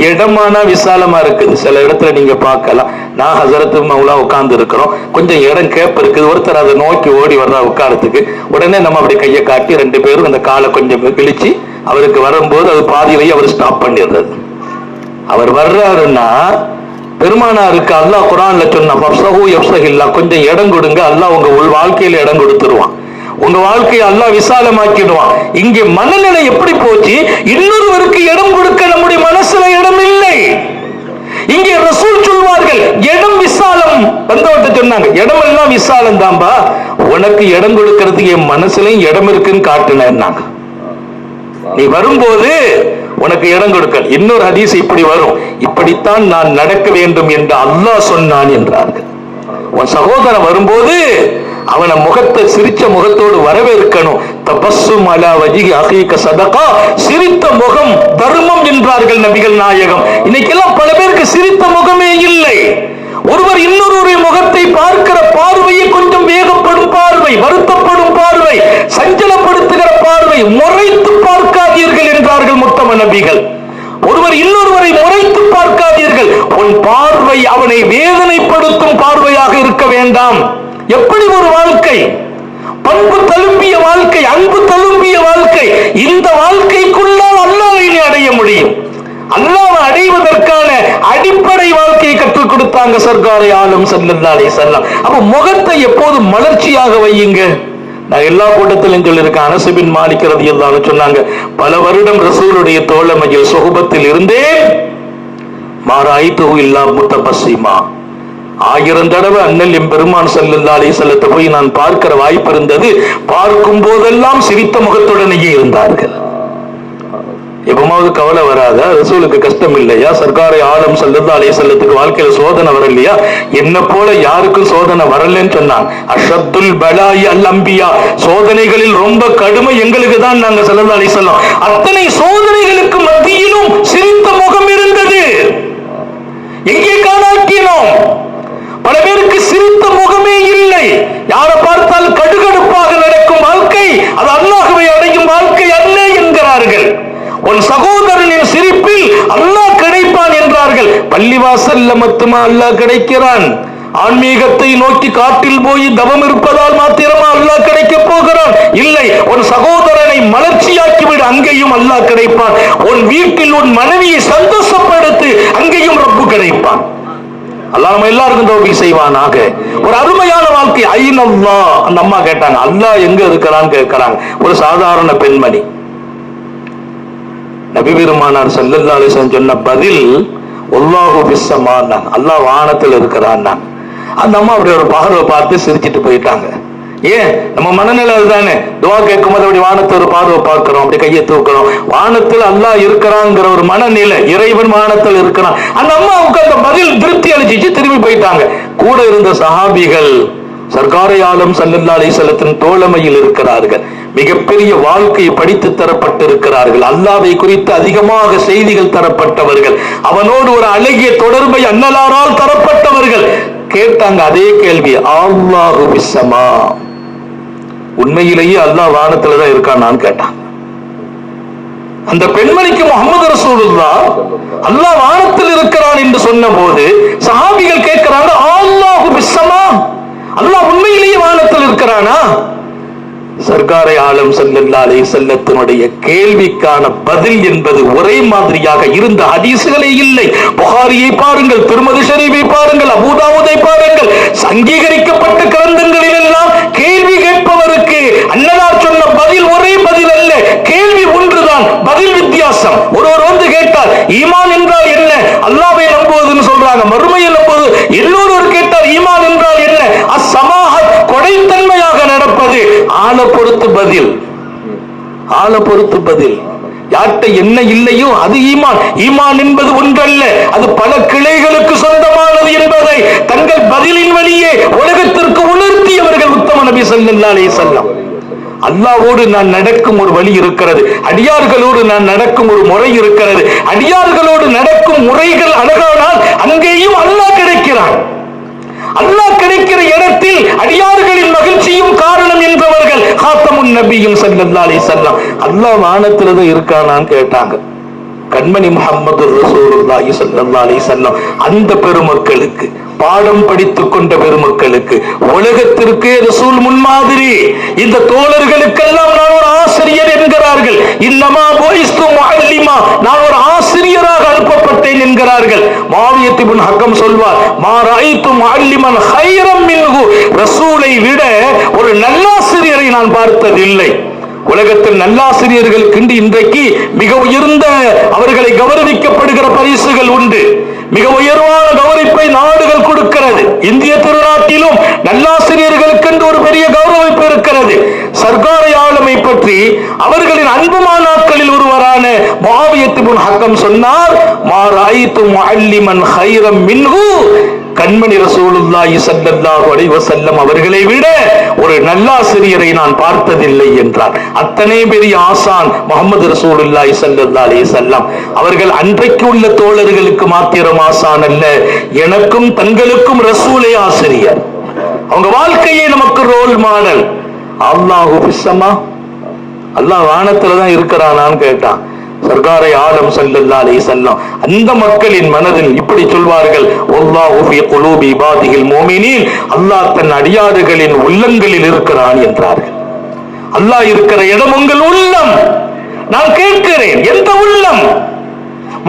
இடமானா விசாலமா இருக்குது. சில இடத்துல நீங்க பார்க்கலாம், நான் ஹஸரத் மௌலா உட்கார்ந்து இருக்கிறோம், கொஞ்சம் இடம் கேப் இருக்குது, ஒருத்தர் அதை நோக்கி ஓடி வர்றா உட்காரத்துக்கு. உடனே நம்ம அப்படி கையை காட்டி ரெண்டு பேரும் அந்த காலை கொஞ்சம் கிழிச்சு அவருக்கு வரும்போது அது பாதியிலேயே அவர் ஸ்டாப் பண்ணிடுறது. அவர் வர்றாருன்னா பெருமானாருக்கு அல்லாஹ் குர்ஆன்ல சொன்னா, ஃபப்ஸஹு யஃப்ஸஹில்லா, கொஞ்சம் இடம் கொடுங்க, அல்லாஹ் உங்க வாழ்க்கையில இடம் கொடுத்துருவான், உங்க வாழ்க்கையை அல்லாஹ் விசாலமாக்கிடுவான். இங்கே மனநிலை எப்படி போச்சு? இன்னொருவருக்கு இடம் கொடுக்க நம்முடைய மனசுல இடம் இல்லை. இங்கே ரசூல் சொல்வார்கள், இடம் விசாலம். வந்தவட்ட சொன்னாங்க, இடம் எல்லாம் விசாலம் தான்பா, உனக்கு இடம் கொடுக்கறதுக்கு என் மனசுலயும் இடம் இருக்குன்னு காட்டுனாங்க. நீ வரும்போது உனக்கு இடம் கொடுக்க. இன்னொரு ஹதீஸ் இப்படி வரும், இப்படித்தான் நான் நடக்க வேண்டும் என்று அல்லாஹ் சொன்னான் என்றார்கள். உன் சகோதரன் வரும்போது அவன முகத்தை சிரிச்ச முகத்தோடு வரவேற்கணும். தபஸ்ஸும் அலா வஜ்ஹி அகீக ஸதகா, சிரித்த முகம் தர்மம் என்றார்கள் நபிகள் நாயகம். இன்னைக்கெல்லாம் பல பேருக்கு சிரித்த முகமே இல்லை. ஒருவர் இன்னொருவருடைய முகத்தை பார்க்கிற பார்வையை கொஞ்சம் வேகப்படும் பார்வை. பார்வை, வருத்தப்படும் பார்வை, சஞ்சலப்படுத்துகிற பார்வை, முறைத்து பார்க்காதீர்கள் என்றார்கள் முத்தம நபிகள். ஒருவர் இன்னொருவரை முறைத்து பார்க்காதீர்கள். உன் பார்வை அவனை வேதனைப்படுத்தும் பார்வையாக இருக்க வேண்டாம். எப்படி ஒரு வாழ்க்கை, பண்பு தழும்பிய வாழ்க்கை, அன்பு தழும்பிய வாழ்க்கை. இந்த வாழ்க்கைக்குள்ளால் அல்லாஹ்வை அடைய முடியும். அல்லாஹ்வை அடைவதற்கான அடிப்படை வாழ்க்கையை கற்றுக் கொடுத்தாங்க சர்க்காரை ஆலம் ஸல்லல்லாஹு அலைஹி வஸல்லம். அப்ப முகத்தை எப்போதும் மலர்ச்சியாக வையுங்க. நான் எல்லா கூட்டத்திலும் சொல்லியிருக்கேன். அனஸ் பின் மாலிக் ரலியல்லாஹு அன்ஹு சொன்னாங்க, பல வருடம் ரசூலுடைய தோழமையில் சுஹபத்தில் இருந்தேன், மாராய்துஹு இல்லா முத்தபஸ்ஸிமா. 1000 தடவை அண்ணல் எம்பெருமான் ஸல்லல்லாஹு அலைஹி வஸல்லத்தை போய் நான் பார்க்கிற வாய்ப்பு இருந்தது. பார்க்கும் போதெல்லாம் சிரித்த முகத்துடனேயே இருந்தார்கள். எப்பமாவது கவலை வராதா? ரசூலுக்கு கஷ்டம் இல்லையா? சர்க்காரை ஆலம் ஸல்லல்லாஹு அலைஹி வஸல்லத்துக்கு வாழ்க்கையில சோதனை வரலையா? என்ன போல யாருக்கும் சோதனை வரலன்னு சொன்னாங்க. அஷத்துல் பலாயி அல் அம்பியா, சோதனைகளில் ரொம்ப கடுமை எங்களுக்கு தான். நாங்க ஸல்லல்லாஹு அலைஹி வஸல்லம் அத்தனை சோதனைகளுக்கு மத்தியிலும் சிரித்த முகம் இருந்தது. எங்கே காணாக்கினோம்? பல பேருக்கு சிரித்த முகமே இல்லை. யாரை பார்த்தால் கடுகடுப்பாக நடக்கும் வாழ்க்கை அது அல்லாஹ்வை அடையும் வாழ்க்கை அல்ல என்கிறார்கள். உன் சகோதரனின் சிரிப்பில் அல்லாஹ் கிடைப்பான் என்றார்கள். பள்ளிவாசல்ல மட்டுமா அல்லாஹ் கிடைக்கிறான்? ஆன்மீகத்தை நோக்கி காட்டில் போய் தவம் இருப்பதால் மாத்திரமா அல்லாஹ் கிடைக்க போகிறான்? இல்லை. உன் சகோதரனை மலர்ச்சியாக்கி விடு, அங்கேயும் அல்லாஹ் கிடைப்பான். உன் வீட்டில் உன் மனைவியை சந்தோஷப்படுத்து, அங்கேயும் ரப்பு கிடைப்பான். அல்லாஹ் நம்ம எல்லாருக்கும் தௌபீக் செய்வானாக. ஒரு அருமையான வாழ்க்கை. ஐனல்லாஹ், அந்த அம்மா கேட்டாங்க, அல்லாஹ் எங்க இருக்கிறான்னு கேட்கிறாங்க. ஒரு சாதாரண பெண்மணி. நபி பெருமானார் ஸல்லல்லாஹு அலைஹி வஸல்லம் சொன்ன பதில், வல்லாஹு பிஸ்ஸமான், அல்லாஹ் வானத்தில் இருக்கிறான். அந்த அம்மா அப்படி ஒரு பார்வை பார்த்து சிரிச்சிட்டு போயிட்டாங்க. ஏன்? நம்ம மனநிலை அதுதானே. துவா கேட்கும் போது அப்படி வானத்தை ஒரு பார்வை பார்க்கிறோம், அப்படி கையை தூக்கிறோம். வானத்தில் அல்லாஹ் இருக்கிறாங்கிற ஒரு மனநிலை, இறைவன் வானத்தில் இருக்கிறான். அந்த அம்மாவுக்கு அந்த பதில் திருப்தி அளிச்சிச்சு, திரும்பி போயிட்டாங்க. கூட இருந்த சஹாபிகள் சர்க்காரை ஆலம் ஸல்லல்லாஹு அலைஹி வஸல்லத்தின் தோழமையில் இருக்கிறார்கள். மிகப்பெரிய வாழ்க்கையை படித்து தரப்பட்டிருக்கிறார்கள். அல்லாஹ்வை குறித்து அதிகமாக செய்திகள் தரப்பட்டவர்கள். அவனோடு ஒரு அழகிய தொடர்பை அன்னலாரால் தரப்பட்டவர்கள். கேட்டாங்க அதே கேள்வி, அல்லாஹு பிஸ்ஸமா, உண்மையிலேயே அல்லாஹ் வானத்துல தான் இருக்கானான்னு கேட்டாங்க. அந்த பெண்மணிக்கு முஹம்மது ரசூலுல்லாஹ் அல்லாஹ் வானத்தில் இருக்கிறான் என்று சொன்ன போது சஹாபிகள் கேட்கிறாங்க, அல்லாஹு பிஸ்ஸமா, அல்லாஹ் உண்மையிலேயே வானத்தில் இருக்கிறானா? சர்க்காரை ஆலம் ஸல்லல்லாஹு அலைஹி வஸல்லத்தினுடைய கேள்விக்கான பதில் என்பது ஒரே மாதிரியாக இருந்த ஹதீஸ்களே இல்லை. புகாரியை பாருங்கள், திருமதி ஷரீஃபை பாருங்கள், அபூ தாவூதை பாருங்கள், அங்கீகரிக்கப்பட்ட கிரந்தங்களில் எல்லாம் கேள்வி கேட்பவருக்கு அன்னலார் சொன்ன பதில் ஒரே பதில் அல்ல, கேள்வி ஒன்றுதான், பதில் வித்தியாசம். ஒருவர் வந்து கேட்டார், ஈமான் என்றால் என்ன? அல்லாஹ்வை நம்புவதுன்னு சொல்றாங்க, மறுமையை நம்புவது. இன்னொருவர் கேட்டார், ஈமான் என்றால் என்ன? அஸ்ஸமாஹத், கொடைத்தன்மையாக நடப்பது. ஆளை பொறுத்து பதில், ஆளை பொறுத்து பதில். யார்கிட்ட என்ன இல்லையோ அது ஈமான். ஈமான் என்பது ஒன்றல்ல, அது பல கிளைகளுக்கு சொந்தமானது என்பதை தங்கள் பதிலின் வழியே உலகத்திற்கு உணர்த்தியவர்கள் உத்தம நபி ஸல்லல்லாஹு அலைஹி வஸல்லம். அல்லாஹ்வோடு நான் நடக்கும் ஒரு வழி இருக்கிறது, அடியார்களோடு நான் நடக்கும் ஒரு முறை இருக்கிறது. அடியார்களோடு நடக்கும் முறைகள் அழகானால் அங்கேயும் அல்லாஹ் கிடைக்கிறான். அல்லாஹ் கிடைக்கிற இடத்தில் அடியார்களின் மகிழ்ச்சியும் காரணம் என்றவர்கள் காத்தமுன் நபியும் ஸல்லல்லாஹு அலைஹி வஸல்லம். அல்லாஹ் வானத்துல தான் இருக்கானான்னு கேட்டாங்க. கண்மணி முஹம்மது ரசூலுல்லாஹி ஸல்லல்லாஹு அலைஹி வஸல்லம் அந்த பெருமக்களுக்கு, பாடம் படித்துக் கொண்ட பெருமக்களுக்கு, உலகத்திற்கே ரசூல் முன்மாதிரி. இந்த தோழர்களுக்கெல்லாம் நான் ஒரு ஆசிரியர் என்கிறார்கள். இன்னமா புஇஸ்து முஅல்லிமா, நான் ஒரு ஆசிரியராக அனுப்பப்பட்டேன் என்கிறார்கள். முஆவியத் இப்னு ஹக்கம் சொல்வார், மா ரஅய்து முஅல்லிமன் கைரம் மின்ஹு, ரசூலை விட ஒரு நல்லாசிரியரை நான் பார்த்ததில்லை. உலகத்தில் நல்லாசிரியர்களுக்கு இன்றைக்கு மிக உயர்ந்த, அவர்களை கௌரவிக்கப்படுகிற பரிசுகள் உண்டு. மிக உயர்வான கௌரவிப்பை நாடுகள் கொடுக்கிறது. இந்திய திருநாட்டிலும் நல்லாசிரியர்களுக்கு ஒரு பெரிய கௌரவிப்பு இருக்கிறது. சர்க்காரை ஆளுமை பற்றி அவர்களின் அன்புமானாக்களில் ஒருவரான முஆவியத் இப்னு ஹக்கம் சொன்னார், மா ரஅய்து முஅல்லிமன் கைரம் மின்ஹு, கண்மணி ரசூலுல்லாஹி ஸல்லல்லாஹு அலைஹி வஸல்லம் அவர்களை விட ஒரு நல்லாசிரியரை நான் பார்த்ததில்லை என்றார். அத்தனை பெரிய ஆசான் முஹம்மது ரசூலுல்லாஹி ஸல்லல்லாஹு அலைஹி வஸல்லம் அவர்கள் அன்றைக்கு உள்ள தோழர்களுக்கு மாத்திரம் ஆசான் அல்ல, எனக்கும் தங்களுக்கும் ரசூலே ஆசிரியர். அவங்க வாழ்க்கையே நமக்கு ரோல் மாடல். அல்லாஹு ஃபிஸ்ஸமா, அல்லாஹ் வானத்துல தான் இருக்கிறானான்னு கேட்டான். சர்காரை ஆலம் ஸல்லல்லாஹு அலைஹி வஸல்லம் அந்த மக்களின் மனதில் இப்படி சொல்வார்கள், வல்லாஹு ஃபீ குலூபி இபாதிஹில் முஃமினீன், அல்லாஹ் தன் அடியாறுகளின் உள்ளங்களில் இருக்கிறான் என்றார்கள். அல்லாஹ் இருக்கிற இடம் உங்கள் உள்ளம். நான் கேட்கிறேன், எந்த உள்ளம்?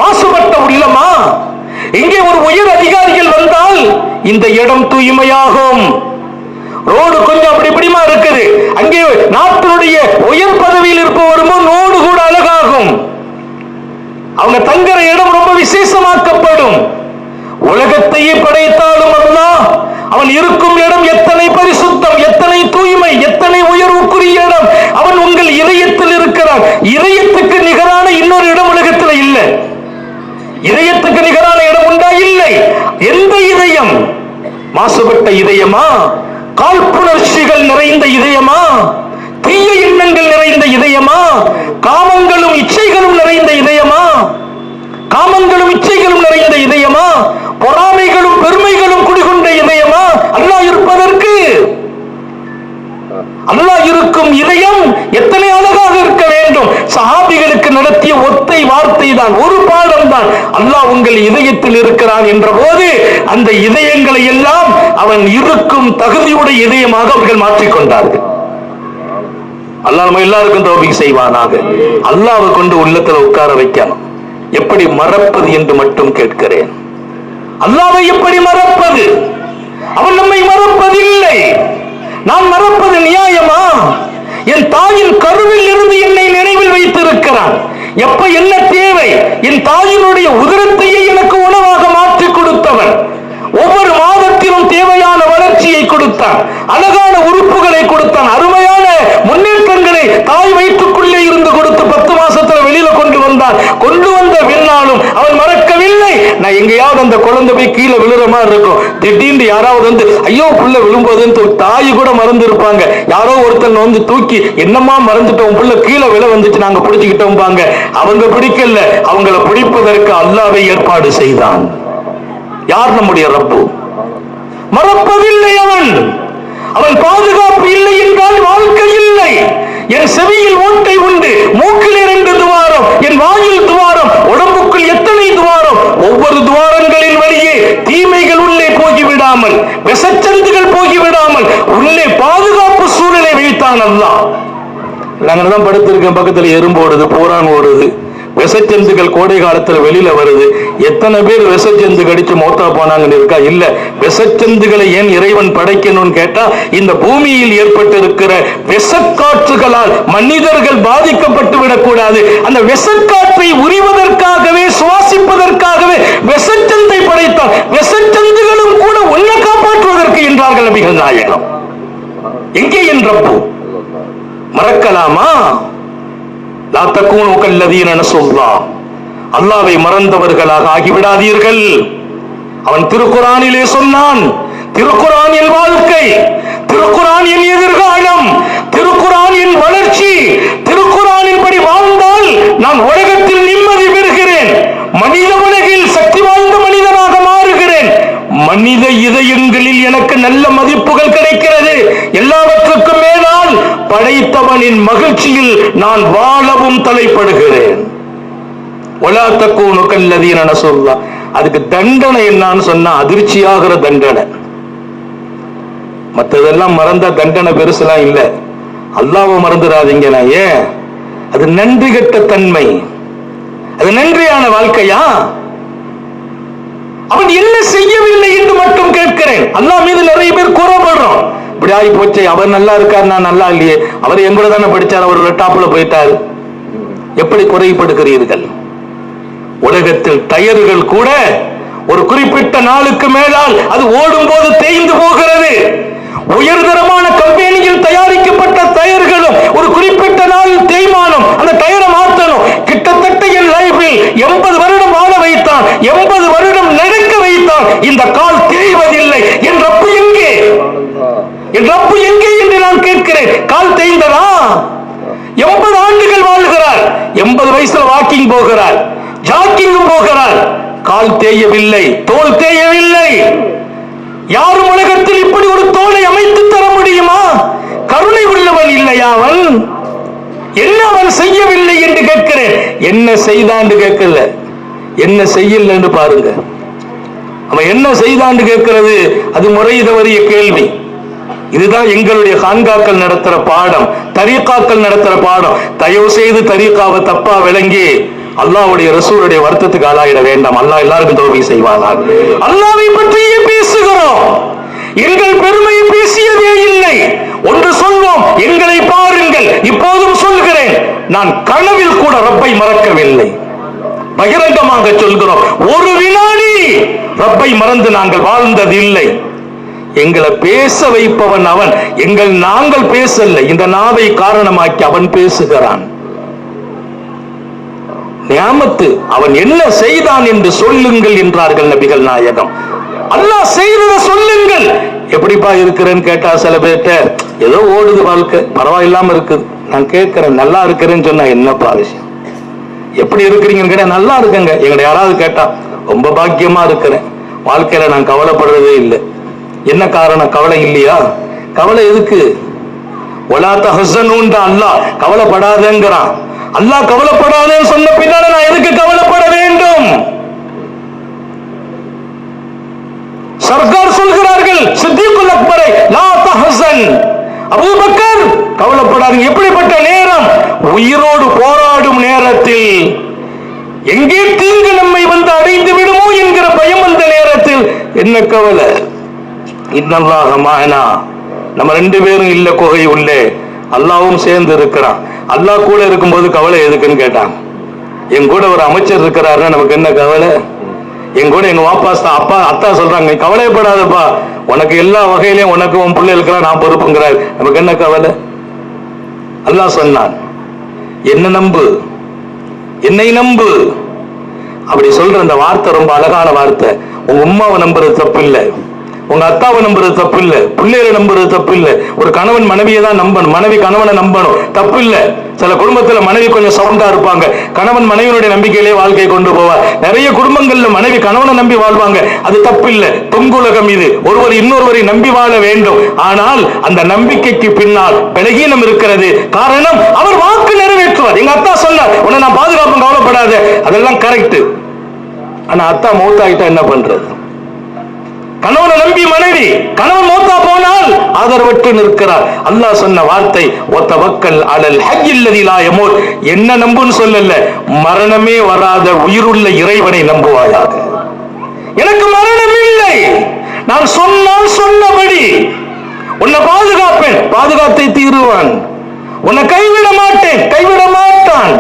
மாசுபட்ட உள்ளமா? இங்கே ஒரு உயர் அதிகாரிகள் வந்தால் இந்த இடம் தூய்மையாகும். ரோடு கொஞ்சம் அப்படி இப்படிமா இருக்குது, அங்கே நாட்டினுடைய உயர் பதவியில் இருப்பவருமோ ரோடு கூட அழகாகும். அவங்க தங்குற இடம் ரொம்ப விசேஷமாக்கப்படும். உலகத்தையே படைத்தாலும் அல்லாஹ் அவன் இருக்கும் இடம் எத்தனை பரிசுத்தம், எத்தனை தூய்மை, எத்தனை உயர்வுக்குரிய இடம். அவன் உங்கள் இதயத்தில் இருக்கிறான். இதயத்துக்கு நிகரான இன்னொரு இடம் உலகத்தில் இல்லை. இதயத்துக்கு நிகரான இடம் உண்டா? இல்லை. எந்த இதயம்? மாசுபட்ட இதயமா? காழ்ப்புணர்ச்சிகள் நிறைந்த இதயமா? தீய எண்ணங்கள் நிறைந்த இதயமா? காமங்களும் இச்சைகளும் நிறைந்த இதயமா? காமங்களும் இச்சைகளும் நிறைந்த இதயமா? பொறாமைகளும் பெருமைகளும் குடிகொண்ட இதயமா? அல்லாஹ் இருப்பதற்கு, அல்லாஹ் இருக்கும் இதயம் எத்தனை அழகாக இருக்க வேண்டும். சஹாபிகளுக்கு நடத்திய ஒத்தை வார்த்தை தான், ஒரு பாடம் தான். அல்லாஹ் உங்கள் இதயத்தில் இருக்கிறான் என்ற போது அந்த இதயங்களை எல்லாம் அவன் இருக்கும் தகுதியுடைய இதயமாக அவர்கள் மாற்றிக்கொண்டார்கள். அல்லாஹ் நம்ம எல்லாருக்கும் தௌபீக் செய்வானாக. அல்லாஹ்வை கொண்டு உள்ளத்துல உட்கார வைக்கணும். எப்படி மறப்பது என்று மட்டும் கேட்கிறேன். அல்லாஹ்வை எப்படி மறப்பது? அவன் நம்மை மறப்பதில்லை. நான் மறப்பது நியாயமா? என் தாயின் கருவில் இருந்து என்னை நினைவில் வைத்திருக்கிறான். எப்ப என்ன தேவை? என் தாயினுடைய உதரத்தையே எனக்கு உணவாக மாற்றி கொடுத்தவன். ஒவ்வொரு மாதத்திலும் தேவையான வளர்ச்சியை கொடுத்தான், அழகான உறுப்புகளை கொடுத்தான், அருமையான முன்னேற்றங்களை தாய் வயிற்றுக்குள்ளே இருந்து கொடுத்து 10 மாசத்துல வெளியில கொண்டு வந்தான். கொண்டு வந்த பின்னாலும் அவன் மறக்கவில்லை. நான் எங்கேயாவது அந்த குழந்தை போய் கீழே விழுற மாதிரி இருக்கும், திடீர்னு யாராவது வந்து ஐயோ புள்ள விழும்போதுன்னு தாய் கூட மறந்து இருப்பாங்க. யாரோ ஒருத்தன் வந்து தூக்கி என்னமா மறந்துட்டோம், புள்ள கீழே விழ வந்துச்சு நாங்க பிடிச்சுக்கிட்டோம் பாங்க. அவங்க பிடிக்கல, அவங்களை பிடிப்பதற்கு அல்லாஹ்வே ஏற்பாடு செய்தான். யார்? நம்முடைய ரப்பு. மறப்பதில்லை அவன். அவன் பாதுகாப்பு இல்லை என்றால் வாழ்க்கை இல்லை. என் செவியில் ஓட்டை உண்டு, மூக்கில் 2 துவாரம், என் வாயில் துவாரம், உடம்புக்குள் எத்தனை துவாரம். ஒவ்வொரு துவாரங்களின் வழியே தீமைகள் உள்ளே போகிவிடாமல், விஷச்சந்துகள் போகிவிடாமல் உள்ளே பாதுகாப்பு சூழலை வைத்தான் அல்லாஹ். நாங்க தான் படுத்திருக்கேன், பக்கத்துல எறும்பு ஓடுது, பூரான் ஓடுது, விஷச்சந்துகள் கோடை காலத்துல வெளியில வருது. எத்தனை பேர் விஷச்சந்து கடிச்சு மௌத்தா போனாங்கன்னு இருக்கா? இல்ல. விஷச்சந்துகளை ஏன் இறைவன் படைக்கணும்னு கேட்டா, இந்த பூமியில் ஏற்பட்டு இருக்கிற விஷக்காற்றுகளால் மனிதர்கள் பாதிக்கப்பட்டு விடக்கூடாது. அந்த விஷக்காற்றை உரிவதற்காகவே, சுவாசிப்பதற்காகவே விஷச்சந்தை படைத்தார். விஷச்சந்துகளும் கூட உன்னை காப்பாற்றுவதற்கு என்றார்கள் நபிகள் நாயகம். எங்கே என்றப்போ மறக்கலாமா? லா தகூனு கல்லதீன நஸுல்லாஹ், அல்லாஹ்வை மறந்தவர்களாக ஆகிவிடாதீர்கள். அவன் திருக்குர்ஆனிலே சொன்னான், திருக்குர்ஆன் என் வாழ்க்கை, திருக்குர்ஆன் என் எதிர்காலம், திருக்குர்ஆன் என் வளர்ச்சி, திருக்குர்ஆனின் படி வாழ்ந்தால் நான் உலகத்தில் நிம்மதி பெறுகிறேன், மனித உலகில் சக்தி வாய்ந்த மனிதனாக மாறுகிறேன், மனித இதயங்களில் எனக்கு நல்ல மதிப்புகள் கிடைக்கிறது, எல்லாவற்றுக்கும் மேலால் படைத்தவனின் மகிழ்ச்சியில் நான் வாழவும் தலைப்படுகிறேன். வலா தகூனு கல்லதீன நஸுல்லாஹ். அதுக்கு தண்டனை என்னன்னு சொன்னா அதிர்ச்சியாகிற தண்டனை. மற்றதெல்லாம் மறந்த தண்டனை பெருசுலாம் இல்ல. அல்லாஹ்வை மறந்துடாதீங்க. ஏன்? அது நன்றி கெட்ட தன்மை, அது நன்றியான வாழ்க்கையா? அவன் என்ன செய்யவில்லை என்று மட்டும் கேட்கிறேன். அல்லாஹ் மீது நிறைய பேர் கூறப்படுறோம், இப்படி ஆகி போச்சு, அவர் நல்லா இருக்கார், நான் நல்லா இல்லையே, அவர் எங்கூட தானே படிச்சார், அவர் டாப்ல போயிட்டார். எப்படி குறைபடுகிறீர்கள்? உலகத்தில் டயர்கள் கூட ஒரு குறிப்பிட்ட நாளுக்கு மேலால் அது ஓடும் போது தேய்ந்து போகிறது. உயர்தரமான கம்பெனியில் தயாரிக்கப்பட்ட டயர்களும் ஒரு குறிப்பிட்ட நாள் தேய்மானம், அந்த டயரை மாற்றணும். கிட்டத்தட்ட என் லைஃபில் 80 வருடம் வாழ வைத்தான், 80 வருடம் நடக்க வைத்தான், இந்த கால் தேய்வதில்லை. என் ரப்பு எங்கே? என் ரப்பு எங்கே என்று நான் கேட்கிறேன். கால் தேய்ந்ததா? 80 ஆண்டுகள் வாழ்கிறார், 80 வயசுல வாக்கிங் போகிறார், ஜாக்கிங் போகிறார், கால் தேயவில்லை, தோல் தேயவில்லை. யாரும் உலகத்தில் இப்படி ஒரு தோலை அமைத்து தர முடியுமா? கருணை உள்ளவன் இல்லையா? அவன் என்ன அவன் செய்யவில்லை என்று கேட்கிறேன். என்ன செய்தான்னு கேட்கல, என்ன செய்யலன்னு பாருங்க. அவன் என்ன செய்தான்னு கேட்கிறது அது முறை தவறிய கேள்வி. இதுதான் எங்களுடைய கான்காக்கள் நடத்துற பாடம், தரீகாக்கள் நடத்துற பாடம். தயவு செய்து தரீகாவை தப்பா விளங்கி அல்லாஹ்வுடைய ரசூலுடைய வருத்தத்துக்கு ஆளாயிட வேண்டாம். அல்லாஹ் எல்லாருக்கும் தௌஃபீக் செய்வானாக. அல்லாஹ்வை பற்றியே பேசுகிறோம், எங்கள் பெருமையை பேசியதே இல்லை. ஒன்று சொல்வோம், எங்களை பாருங்கள். இப்போதும் சொல்கிறேன், நான் கனவில் கூட ரப்பை மறக்கவில்லை. பகிரங்கமாக சொல்கிறோம், ஒரு வினாடி ரப்பை மறந்து நாங்கள் வாழ்ந்தது இல்லை. எங்களை பேச வைப்பவன் அவன், நாங்கள் பேசல. இந்த நாவை காரணமாக்கி அவன் பேசுகிறான். நியாமத்து அவன் என்ன செய்தான் என்று சொல்லுங்கள் என்றார்கள் நபிகள் நாயகம். அல்லாஹ் செய்தத சொல்லுங்கள். எப்படிப்பா இருக்கிறேன்னு கேட்டா சில பேர்ட்ட ஏதோ ஓடுது வாழ்க்கை, பரவாயில்லாம இருக்குது. நான் கேட்கிறேன், நல்லா இருக்கிறேன்னு சொன்னா என்னப்பா விஷயம்? எப்படி இருக்கிறீங்கன்னு கேட்டா நல்லா இருக்குங்க. எங்களை யாராவது கேட்டா ரொம்ப பாக்கியமா இருக்கிறேன், வாழ்க்கையில நான் கவலைப்படுறதே இல்லை. என்ன காரணம்? கவலை இல்லையா? கவலை எதுக்கு? ஒலா தஹஸனூன்டா அல்லாஹ் கவலைப்படாதேங்கறான். அல்லாஹ் கவலைப்படாதேன்னு சொன்ன பின்னால நான் எதுக்கு கவலைப்பட வேண்டும்? சர்க்கார் சொல்கிறார்கள், சித்திகுல் அக்பரை லா தஹஸன், அபூபக்கர் கவலைப்படாதீங்க. எப்படிப்பட்ட நேரம்? உயிரோடு போராடும் நேரத்தில், எங்கே தீங்கு நம்மை வந்து அடைந்து விடுமோ என்கிற பயம் வந்த நேரத்தில் என்ன கவலை? இன்னல்லாஹ மஅனா, நம்ம ரெண்டு பேரும் இல்ல குகை உள்ளே, அல்லாவும் சேர்ந்து இருக்கிறான். அல்லாஹ் கூட இருக்கும்போது கவலை எதுக்குன்னு கேட்டான். என் கூட ஒரு அமைச்சர் இருக்கிறாருன்னா நமக்கு என்ன கவலை? என் கூட எங்க வாப்பா அப்பா அத்தா சொல்றாங்க, கவலைப்படாதப்பா, உனக்கு எல்லா வகையிலையும் உனக்கு உன் பிள்ளை இருக்கிறான், நான் பொறுப்புங்கிறார், நமக்கு என்ன கவலை? அல்லாஹ் சொன்னான், என்ன நம்பு, என்னை நம்பு. அப்படி சொல்ற அந்த வார்த்தை ரொம்ப அழகான வார்த்தை. உங்க உம்மாவை நம்புறது தப்பு இல்லை, உங்க அத்தாவை நம்புறது தப்பு இல்ல, பிள்ளைகளை நம்புறது தப்பு இல்ல. ஒரு கணவன் மனைவியை தான் நம்பணும், மனைவி கணவனை நம்பணும், தப்பு இல்ல. சில குடும்பத்துல மனைவி கொஞ்சம் சவுண்டா இருப்பாங்க, கணவன் மனைவியுடைய நம்பிக்கையிலே வாழ்க்கை கொண்டு போவார். நிறைய குடும்பங்கள்ல மனைவி கணவனை நம்பி வாழ்வாங்க, அது தப்பு இல்ல. தொங்குலகம் இது, ஒருவர் இன்னொருவரை நம்பி வாழ வேண்டும். ஆனால் அந்த நம்பிக்கைக்கு பின்னால் பலகீனம் இருக்கிறது. காரணம், அவர் வாக்கு நிறைவேற்றுவார். எங்க அத்தா சொன்னார், உன்னை நான் பாதுகாப்பு, கவலைப்படாத, அதெல்லாம் கரெக்ட். ஆனா அத்தா மௌத்தாயிட்டா என்ன பண்றது? கணவனை நம்பி மனைவி, கணவன் மௌத்தா போனால் ஆதரவற்று நிற்கிறார். அல்லாஹ் சொன்ன வார்த்தை, வத்தவக்கல் அலல் ஹய்யில் லதீ லா யமூத். என்ன நம்புன்னு சொல்லல, மரணமே வராத உயிருள்ள இறைவனை நம்புவாயாக. எனக்கு மரணம் இல்லை, நான் சொன்னால் சொன்னபடி உன்னை பாதுகாப்பேன், பாதுகாத்தை தீருவான். உன்னை கைவிட மாட்டேன், கைவிட மாட்டான்.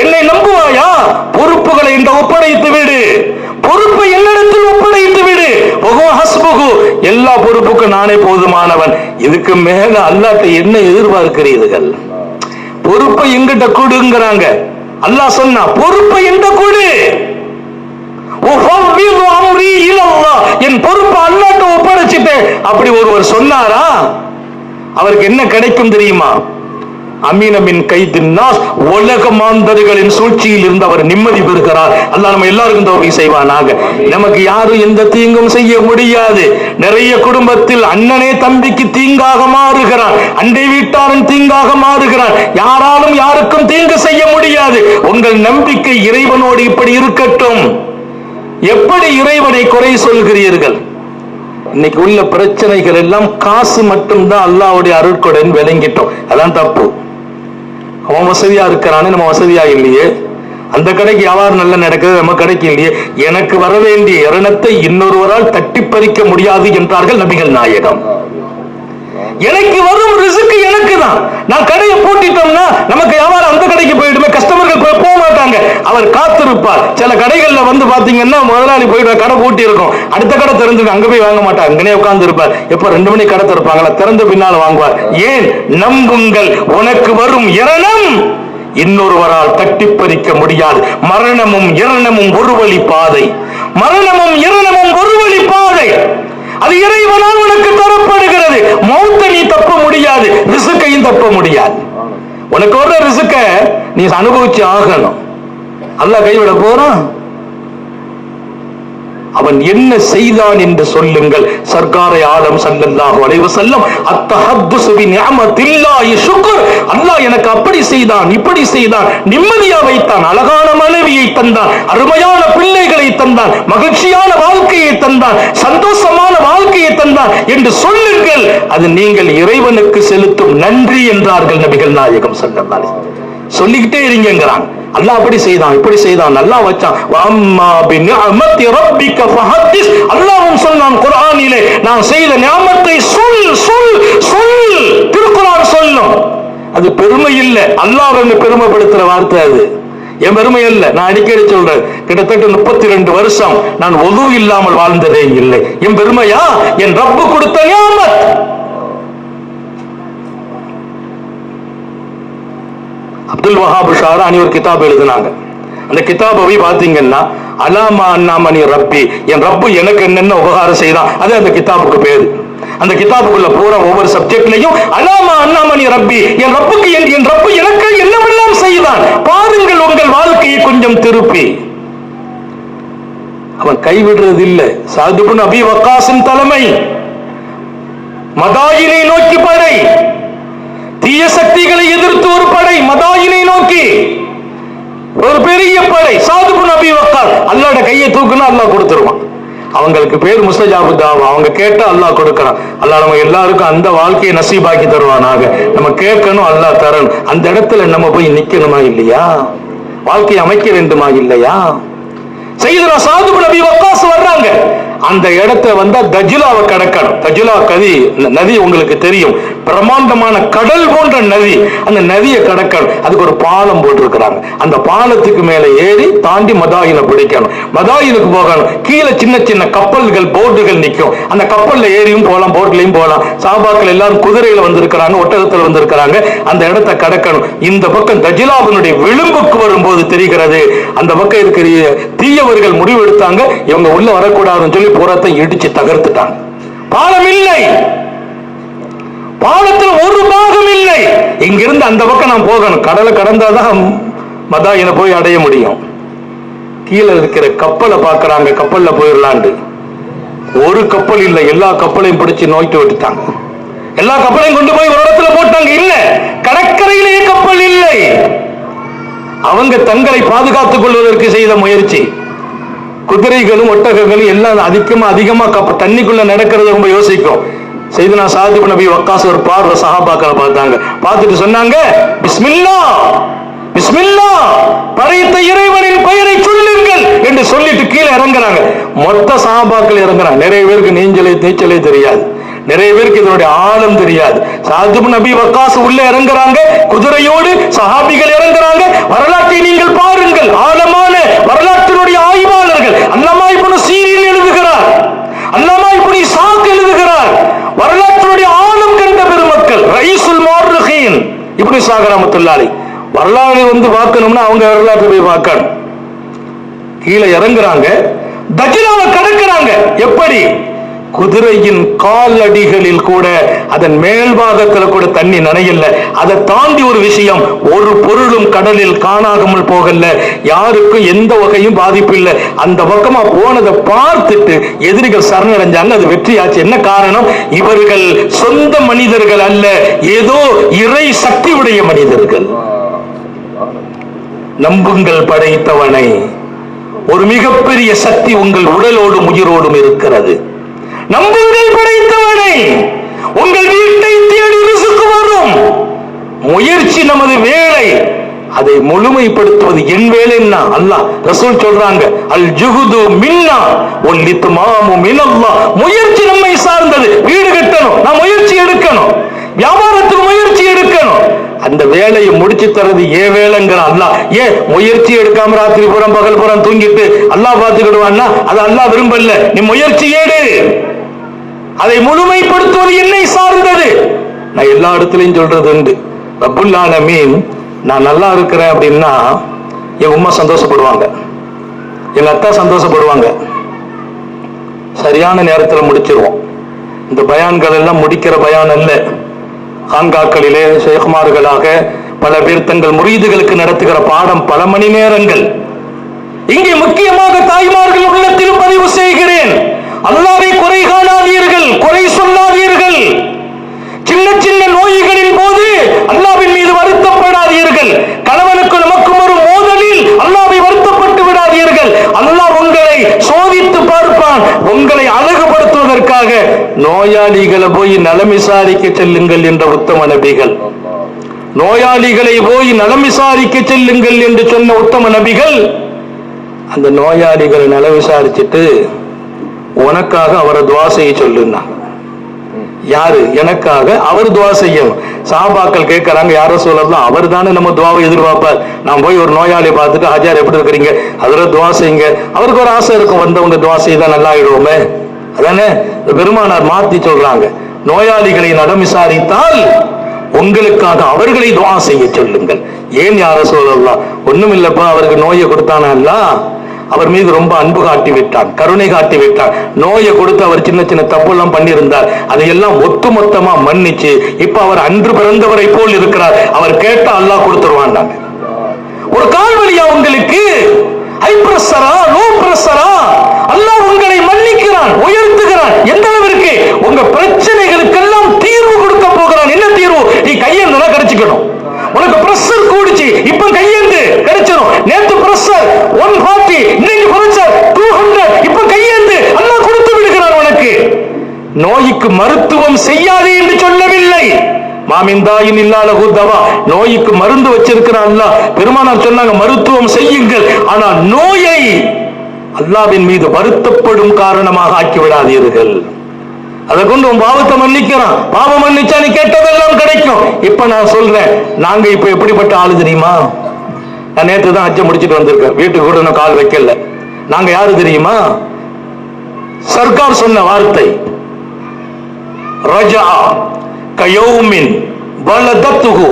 என்னை நம்புவாயா? பொறுப்புகளை இந்த ஒப்படைத்து விடு, பொறுப்பை என்னிடத்தில் ஒப்படைத்து விடு. எல்லா பொறுப்புக்கும் நானே போதுமானவன். இதுக்கு மேல அல்லாஹ்ட்ட என்ன எதிர்பார்க்கிறீர்கள்? பொறுப்பை எங்கிட்ட கொடுங்கறாங்க. அல்லாஹ் சொன்னா பொறுப்பை என்கிட்ட கொடு. என் பொறுப்பை அல்லாஹ்ட்ட ஒப்படைச்சிட்டேன். அப்படி ஒருவர் சொன்னாரா, அவருக்கு என்ன கிடைக்கும் தெரியுமா? அமீனமின் கைதின்னாஸ், உலக மாந்தர்களின் சூழ்ச்சியில் இருந்து அவர் நிம்மதி பெறுகிறார். அல்லாஹ் நம்ம எல்லாருக்கும் தௌஃபீக் செய்வானாக. நமக்கு யாரும் எந்த தீங்கும் செய்ய முடியாது. நிறைய குடும்பத்தில் அண்ணனே தம்பிக்கு தீங்காக மாறுகிறான், அண்டை வீட்டாரன் தீங்காக மாறுகிறான். யாராலும் யாருக்கும் தீங்கு செய்ய முடியாது. உங்கள் நம்பிக்கை இறைவனோடு இப்படி இருக்கட்டும். எப்படி இறைவனை குறை சொல்கிறீர்கள்? இன்னைக்கு உள்ள பிரச்சனைகள் எல்லாம் காசு மட்டும்தான் அல்லாஹ்வுடைய அருட்கொடைன்னு விளங்கிட்டோம். அதான் தப்பு. அவன் வசதியா இருக்கிறானே, நம்ம வசதியா இல்லையே. அந்த கடைக்கு வியாபாரம் நல்லா நடக்குது, நம்ம கடைக்கு இல்லையே. எனக்கு வர வேண்டிய இரணத்தை இன்னொருவரால் தட்டி பறிக்க முடியாது என்றார்கள் நபிகள் நாயகம். எனக்கு வரும் ரிஸ்க் எனக்கு தான். நான் கடையை பூட்டிட்டோம்னா நமக்கு வியாபாரம் அந்த கடைக்கு போயிடுமே, கஸ்டமர்கள் போக மாட்டாங்க. அவர் காத்திருப்பார். சில கடைகள்ல வந்து பாத்தீங்கன்னா முதலாளி போயிடுவார், கடை பூட்டி இருக்கும், அடுத்த கடை திறந்துருக்கு, அங்க போய் வாங்க மாட்டார், அங்கனே உட்கார்ந்து இருப்பார். எப்ப 2 மணி கடை திறப்பாங்களா, திறந்த பின்னால் வாங்குவார். ஏன்? நம்புங்கள், உனக்கு வரும் இரணம் இன்னொருவரால் தட்டி பறிக்க முடியாது. மரணமும் இரணமும் ஒரு வழி பாதை, மரணமும் இரணமும் ஒரு வழி பாதை. அது இறைவனால் உனக்கு தரப்படுகிறது. மௌத்தை நீ தப்ப முடியாது, ரிஸ்கையும் தப்ப முடியாது. உனக்கு வர்ற ரிஸ்க நீ அனுபவிச்சு ஆகணும். அல்லாஹ் கைவிட போறான்? அவன் என்ன செய்தான் என்று சொல்லுங்கள். சர்க்காரை ஆலம் ஸல்லல்லாஹு அலைஹி வஸல்லம் அத்தஹத்துஸு பி நிஅமத்தில்லாஹி ஷுக்ர், அல்லாஹ் எனக்கு அப்படி செய்தான் இப்படி செய்தான், நிம்மதியா வைத்தான், அழகான மனைவியை தந்தான், அருமையான பிள்ளைகளை தந்தான், மகிழ்ச்சியான வாழ்க்கையை தந்தான், சந்தோஷமான வாழ்க்கையை தந்தான் என்று சொல்லுங்கள். அது நீங்கள் இறைவனுக்கு செலுத்தும் நன்றி என்றார்கள் நபிகள் நாயகம் ஸல்லல்லாஹு அலைஹி வஸல்லம். சொல்லிக்கிட்டே இருங்கிறான். அல்லாஹ் அப்படி செய்தான் இப்படி செய்தான், நல்லா வச்சான். அம்மா பிநிஅமத்தி ரப்பிக ஃபஹத்திஸ், அல்லாஹ்வும் சொன்னான் குர்ஆனிலே, நான் செய்த நிஅமத்தை சொல் சொல் சொல். திருக்குர்ஆன் சொல்லும். அது பெருமை இல்ல, அல்லாஹ்வை பெருமைப்படுத்துற வார்த்தை. அது என் பெருமை அல்ல. நான் அடிக்கடி சொல்றேன், கிட்டத்தட்ட 32 வருஷம் நான் ஒது இல்லாமல் வாழ்ந்ததே இல்லை. என் பெருமையா? என் ரப்பு கொடுத்த நிஅமத். அப்துல் வஹாப் ஷாரானி ஒரு கிதாப் எழுதினாங்க. அந்த கிதாபை போய் பாத்தீங்கன்னா, அலாமா அண்ணாமணி ரப்பி, என் ரப்பு எனக்கு என்னென்ன உபகாரம் செய்தான், அது அந்த கிதாபுக்கு பேரு. அந்த கிதாபுக்குள்ள பூரா ஒவ்வொரு சப்ஜெக்ட்லயும் அலாமா அண்ணாமணி ரப்பி, என் ரப்புக்கு என் ரப்பு எனக்கு என்னவெல்லாம் செய்தான் பாருங்கள். உங்கள் வாழ்க்கையை கொஞ்சம் திருப்பி. அவன் கைவிடுறது இல்லை. சஅத் இப்னு அபீ வக்காஸின் தலைமை, மதாயினை நோக்கி படை, தீய சக்திகளை எதிர்த்து ஒரு படை, மதாயினை நோக்கி ஒரு பெரிய படை. சஅத் இப்னு அபீ வக்காஸ், அல்லாஹ்வோட கையை தூக்குனா அல்லாஹ் கொடுத்துருவான். அவங்களுக்கு பேர் முஸ்தஜாபு தாவா. அவங்க கேட்டா அல்லாஹ் கொடுக்கறான். அல்லாஹ் நம்ம எல்லாருக்கும் அந்த வாழ்க்கையை நசீபாக்கி தருவானாக. நம்ம கேட்கணும், அல்லாஹ் தரணும். அந்த இடத்துல நம்ம போய் நிக்கணுமா இல்லையா? வாழ்க்கையை அமைக்க வேண்டுமா இல்லையா? சையதுனா சஅத் இப்னு அபீ வக்காஸ் வர்றாங்க. அந்த இடத்தை வந்தா தஜ்லாவை கடக்கணும். தஜ்லா நதி உங்களுக்கு தெரியும், பிரமாண்டமான கடல் போன்ற நதி. அந்த நதியை கடக்கணும். அதுக்கு ஒரு பாலம் போட்டிருக்கிறாங்க. அந்த பாலத்துக்கு மேல ஏறி தாண்டி மதாயினை பிடிக்கணும். மதாயினுக்கு போகணும். கீழே சின்ன சின்ன கப்பல்கள், போட்டுகள் நிற்கும். அந்த கப்பல்ல ஏறியும் போகலாம், போட்லயும் போகலாம். சஹாபாக்கள் எல்லாரும் குதிரையில வந்திருக்கிறாங்க, ஒட்டகத்துல வந்திருக்கிறாங்க. அந்த இடத்தை கடக்கணும். இந்த பக்கம் தஜ்லாவினுடைய விளிம்புக்கு வரும்போது தெரிகிறது, அந்த பக்கம் இருக்கிற தீயவர்கள் முடிவெடுத்தாங்க, இவங்க உள்ள வரக்கூடாதுன்னு சொல்லி புறத்தை இடிச்சு தகர்த்துட்டாங்க. பாலம் இல்லை, பாலத்தில் ஒரு பாகம் இல்லை. இங்கிருந்து அந்த பக்கம் நான் போகணும். கடலை கடந்தாதான் மதாயினை போய் அடைய முடியும். கீழே இருக்கிற கப்பலை பார்க்கறாங்க, கப்பல்ல போயிடலாண்டு. ஒரு கப்பல் இல்லை, எல்லா கப்பலையும் பிடிச்சு நோய்ட்டு விட்டுட்டாங்க. எல்லா கப்பலையும் கொண்டு போய் ஒரு இடத்துல போட்டாங்க. இல்ல, கடற்கரையிலேயே கப்பல் இல்லை. அவங்க தங்களை பாதுகாத்துக் கொள்வதற்கு செய்த முயற்சி. குதிரைகளும் ஒட்டகங்களும் எல்லாம் அதிகமா தண்ணிக்குள்ள நடக்கிறது ரொம்ப யோசிக்கும். சையதுனா சஅத் இப்னு அபீ வக்காஸ் ஒரு பார்வை சஹாபாக்களை பார்த்தாங்க. பார்த்துட்டு சொன்னாங்க, பிஸ்மில்லாஹ் பிஸ்மில்லாஹ், படைத்த இறைவனின் பெயரை சொல்லுங்கள் என்று சொல்லிட்டு கீழே இறங்குறாங்க. மொத்த சஹாபாக்கள் இறங்குறாங்க. நிறைய பேருக்கு நீச்சலே தெரியாது, நிறைய பேருக்கு இதனுடைய ஆழம் தெரியாது. சஅத் இப்னு அபீ வக்காஸ் உள்ள இறங்குறாங்க, குதிரையோடு சஹாபிகள் இறங்குறாங்க. வரலாற்றை நீங்கள் பாருங்கள், ஆழமான வரலாற்றினுடைய ஆய்வாளர்கள் அல்லாமா இப்னு சீரீன் எழுதுகிறார், அல்லாமா இப்னு இஸ்ஹாக் எழுதுகிறார். வரலாற்றினுடைய ஆழம் கண்ட பெருமக்கள் ரயீசுல் முஅர்ரிகீன் இப்னு இஸ்ஹாக் ரஹ்மத்துல்லாஹி அலைஹி. வரலாறு பார்க்கணும்னா அவங்க வரலாற்றை போய் பார்க்கணும். கீழே இறங்குறாங்க, தஜ்லாவை கடக்குறாங்க. எப்படி? குதிரையின் கால் அடிகளில் கூட, அதன் மேல்பாகத்தில் கூட தண்ணி நனையல. அதை தாண்டி ஒரு விஷயம், ஒரு பொருளும் கடலில் காணாமல் போகல, யாருக்கும் எந்த வகையும் பாதிப்பு இல்லை. அந்த பக்கமா போனதை பார்த்துட்டு எதிரிகள் சரணடைஞ்சாங்க. அது வெற்றியாச்சு. என்ன காரணம்? இவர்கள் சொந்த மனிதர்கள் அல்ல, ஏதோ இறை சக்தி உடைய மனிதர்கள். நம்புங்கள் படைத்தவனை, ஒரு மிகப்பெரிய சக்தி உங்கள் உடலோடும் உயிரோடும் இருக்கிறது. நம்புங்கள் படைத்தவனை, உங்கள் வீட்டை தேடி ரிஸ்க் வரும். முயற்சி நமது வேலை, அதை முழுமைப்படுத்துவது என் வேலைன்னா அல்லாஹ் ரசூல் சொல்றாங்க, அல் ஜுஹுது மின்னா வல் இத்மாமு மினல்லாஹ். முயற்சி நம்மை சார்ந்தது. வீடு கட்டணும், நான் முயற்சி எடுக்கணும். வியாபாரத்துக்கு முயற்சி எடுக்கணும். அந்த வேலையை முடிச்சு தரது ஏன் வேலைங்கிற அல்லாஹ். ஏன் முயற்சி எடுக்காம ராத்திரி புறம் பகல் புறம் தூங்கிட்டு அல்லாஹ் பார்த்துக்கிடுவான்னா அது அல்லாஹ் விரும்பல. நீ முயற்சி ஏடு, அதை முழுமைப்படுத்துவது என்னை சார்ந்தது. நான் எல்லா இடத்துலயும் சொல்றது உண்டு, ரப்புல் ஆலமீன் நான் நல்லா இருக்கிறேன் அப்படின்னா என் உம்மா சந்தோஷப்படுவாங்க, எங்க அத்தா சந்தோஷப்படுவாங்க. சரியான நேரத்தில் முடிச்சிருவோம். இந்த பயான்கள் எல்லாம் முடிக்கிற பயான் அல்ல. கான்காக்களிலே ஷேகுமார்களாக பல பேர் தங்கள் முரீதுகளுக்கு நடத்துகிற பாடம் பல மணி நேரங்கள். இங்கே முக்கியமாக தாய்மார்கள் உள்ளத்தில் பதிவு செய்கிறேன், அல்லாஹ்வை குறை காணாதீர்கள், குறை சொல்லாதீர்கள். சின்ன சின்ன நோய்களின் போது அல்லாஹ்வின் மீது வருத்தப்படாதீர்கள். கணவனுக்கு நமக்கும் ஒரு மோதலில் அல்லாஹ்வை வருத்தப்பட்டு விடாதீர்கள். அல்லாஹ் உங்களை சோதித்து பார்ப்பான். உங்களை அழகுபடுத்துவதற்காக நோயாளிகளை போய் நலம் விசாரிக்க செல்லுங்கள் என்ற உத்தம நபிகள், நோயாளிகளை போய் நலம் விசாரிக்க செல்லுங்கள் என்று சொன்ன உத்தம நபிகள், அந்த நோயாளிகளை நலம் விசாரிச்சுட்டு உனக்காக அவரை துஆ செய்ய சொல்லுன்னாங்க. யாரு? எனக்காக அவர் துஆ செய்யணும். சஹாபாக்கள் கேட்கறாங்க, யார சொல்லலாம், அவர் தானே நம்ம துஆவை எதிர்பார்ப்பார். நான் போய் ஒரு நோயாளி பார்த்துட்டு, ஹஜார் எப்படி இருக்கிறீங்க, அதில் துஆ செய்யுங்க. அவருக்கு ஒரு ஆசை இருக்கும், வந்தவங்க துஆ செய்தா நல்லா ஆயிடுவோமே. அதானே பெருமானார் மாத்தி சொல்றாங்க, நோயாளிகளை நலம் விசாரித்தால் உங்களுக்காக அவர்களை துஆ செய்ய சொல்லுங்கள். ஏன் யார சொல்லலாம்? ஒண்ணும் இல்லப்பா, அவருக்கு நோயை கொடுத்தானா, அவர் மீது ரொம்ப அன்பு காட்டி விட்டான், கருணை காட்டி விட்டான். நோயை கொடுத்து அவர் சின்ன சின்ன தப்பு எல்லாம் பண்ணியிருந்தார், அதையெல்லாம் ஒட்டுமொத்தமா மன்னிச்சு இப்ப அவர் அன்று பிறந்தவரை போல் இருக்கிறார். அவர் கேட்டா அல்லாஹ் கொடுத்துருவான். ஒரு கால் வலியா உங்களுக்கு, ஹை பிரஷரா, லோ பிரஷரா, அல்லாஹ் உங்களை மன்னிக்கிறான், உயர்த்துகிறான். எந்த அளவிற்கு? உங்க பிரச்சனைகளுக்கெல்லாம் தீர்வு கொடுக்க போகிறான். என்ன தீர்வு? நீ கையேந்தா கிடைச்சிக்கணும். உனக்கு பிரஷர் கூடிச்சு, இப்ப கையேந்து கிடைச்சிடும். நேத்து பிரஷர் 140, இன்னைக்கு பிரஷர் 200, இப்ப கையேந்து அல்லாஹ் கொடுத்து விடுகிறான் உனக்கு. நோய்க்கு மருத்துவம் செய்யாதே என்று சொல்லவில்லை. மாமிந்தாயின் இல்லாலகு தவா, நோய்க்கு மருந்து வச்சிருக்கிறான் அல்லாஹ். பெருமானார் சொன்னாங்க, மருத்துவம் செய்யுங்கள், ஆனால் நோயை அல்லாஹ்வின் மீது வருத்தப்படும் காரணமாக ஆக்கி விடாதீர்கள். அதை கொண்டு உன் பாவத்தை மன்னிக்கிறான். பாவம் மன்னிச்சா நீ கேட்டதெல்லாம் கிடைக்கும். இப்ப நான் சொல்றேன், நாங்க இப்ப எப்படிப்பட்ட ஆளு தெரியுமா? நான் நேற்று தான் ஹஜ்ஜை முடிச்சுட்டு வந்திருக்கேன், வீட்டுக்கு கூட நான் கால் வைக்கல. நாங்க யாரு தெரியுமா? சர்க்கார் சொன்ன வார்த்தை, ரஜா கயௌமின் வலதத்துஹு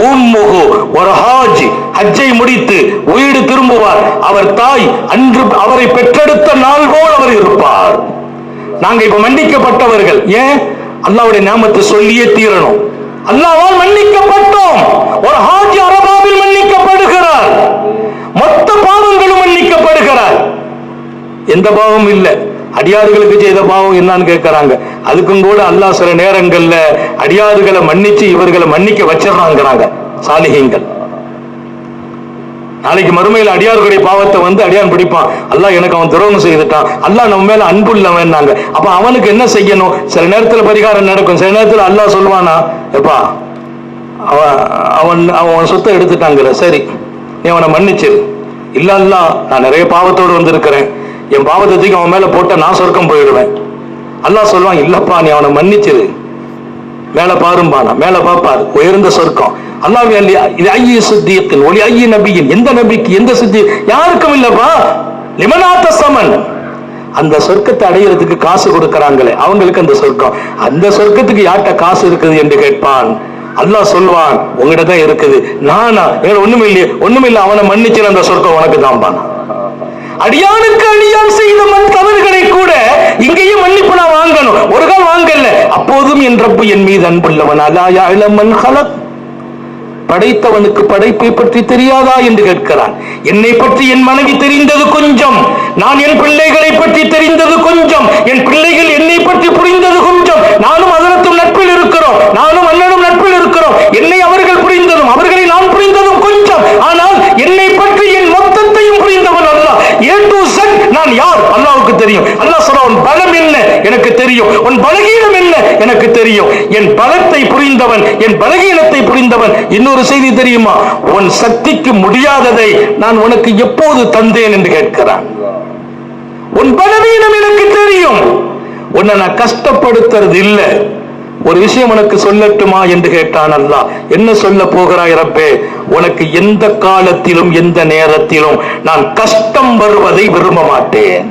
உம்முஹு, ஒரு ஹாஜ் ஹஜ்ஜை முடித்து வீடு திரும்புவார், அவர் தாய் அன்று அவரை பெற்றெடுத்த நாள் போல் அவர் இருப்பார். நாங்க இப்ப மன்னிக்கப்பட்டவர்கள். ஏன்? அல்லாஹ்வுடைய நாமத்தை சொல்லியே தீரணும். அல்லாஹ்வால் மன்னிக்கப்பட்டோம். ஒரு ஹாஜி அரபாவில் மன்னிக்கப்படுகிறார், மொத்த பாவங்களும் மன்னிக்கப்படுகிறார். எந்த பாவம் இல்ல, அடியார்களுக்கு செய்த பாவம் என்னன்னு கேட்கிறாங்க. அதுக்கும் கூட அல்லாஹ் சில நேரங்கள்ல அடியார்களை மன்னிச்சு இவர்களை மன்னிக்க வச்சிடறாங்கிறாங்க சாலிஹீன்கள். நாளைக்கு மறுமையில் அடியார்களுடைய பாவத்தை வந்து அடியான் பிடிப்பான், அல்லாஹ் எனக்கு அவன் துரோகம் செய்துட்டான், அல்லாஹ் நம்ம மேல அன்பு இல்லவன். அப்ப அவனுக்கு என்ன செய்யணும்? சில நேரத்தில் பரிகாரம் நடக்கும், சில நேரத்தில் அல்லாஹ் சொல்வானா, எப்பா அவன் அவன் சொத்தை எடுத்துட்டாங்கிற, சரி நீ அவனை மன்னிச்சிரு. இல்ல அல்லாஹ், நான் நிறைய பாவத்தோடு வந்திருக்கிறேன், என் பாவத்தை அவன் மேல போட்ட நான் சொர்க்கம் போயிடுவேன். அல்லாஹ் சொல்வான், இல்லப்பா நீ அவனை மன்னிச்சிரு, மேல பாரும்பானா, மேல பாப்பார், உயர்ந்த சொர்க்கம். அல்லாஹ் இது ஐய சித்தியத்தின் ஒளி ஐய நபியின், எந்த நபிக்கு எந்த சித்தி யாருக்கும் இல்லப்பா. லிமனாத்த சமன், அந்த சொர்க்கத்தை அடையிறதுக்கு காசு கொடுக்கறாங்களே அவங்களுக்கு அந்த சொர்க்கம். அந்த சொர்க்கத்துக்கு யார்கிட்ட காசு இருக்குது என்று கேட்பான். அல்லாஹ் சொல்வான், உங்ககிட்ட தான் இருக்குது. நானா? ஒண்ணுமே இல்லையே. ஒண்ணுமில்லை, அவனை மன்னிச்சு அந்த சொர்க்கம் உனக்கு தான் பானா. அடியானுக்கு அடியான் செய்த மண் தவறுகளை கூட இங்கேயும் மன்னிப்பு நான் வாங்கணும். ஒரு கால் வாங்கல, அப்போதும் என் ரப்பு என் மீது அன்புள்ளவன். அல்லா யஅலமு மன் ஹலக், படைத்தவனுக்கு படைப்பை பற்றி தெரியாதா என்று கேட்கிறான். என்னை பற்றி என் மனைவி தெரிந்தது கொஞ்சம், நான் என் பிள்ளைகளை பற்றி தெரிந்தது கொஞ்சம், என் பிள்ளைகள் என்னை பற்றி புரிந்தது கொஞ்சம். நானும் அதனத்தும் நட்பில் இருக்கிறோம், நானும் அண்ணனும் நட்பில் இருக்கிறோம். என்னை அவர்கள் புரிந்ததும் அவர்களை நான் புரிந்ததும் கொஞ்சம். ஆனால் என்னை பற்றி என் மொத்தத்தையும் புரிந்தவன் அல்லாஹ். A to Z நான் யார் அல்லாஹ்வுக்கு தெரியும். அல்லாஹ் சொல்றான், உன் பலம் என்ன எனக்கு தெரியும், உன் பலகீனம் என்ன எனக்கு தெரியும். என் பலத்தை புரிந்தவன், என் பலகீனத்தை புரிந்தவன். இன்னொரு செய்தி தெரியுமா? உன் சக்திக்கு முடியாததை நான் உனக்கு எப்போது தந்தேன் என்று கேட்கிறான். உன் பலவீனம் எனக்கு தெரியும், உன்னை நான் கஷ்டப்படுத்துறது இல்லை. ஒரு விஷயம் உனக்கு சொல்லட்டுமா என்று கேட்டான் அல்லாஹ். என்ன சொல்ல போகிறாய் ரப்பே? உனக்கு எந்த காலத்திலும் எந்த நேரத்திலும் நான் கஷ்டம் வருவதை விரும்ப மாட்டேன்.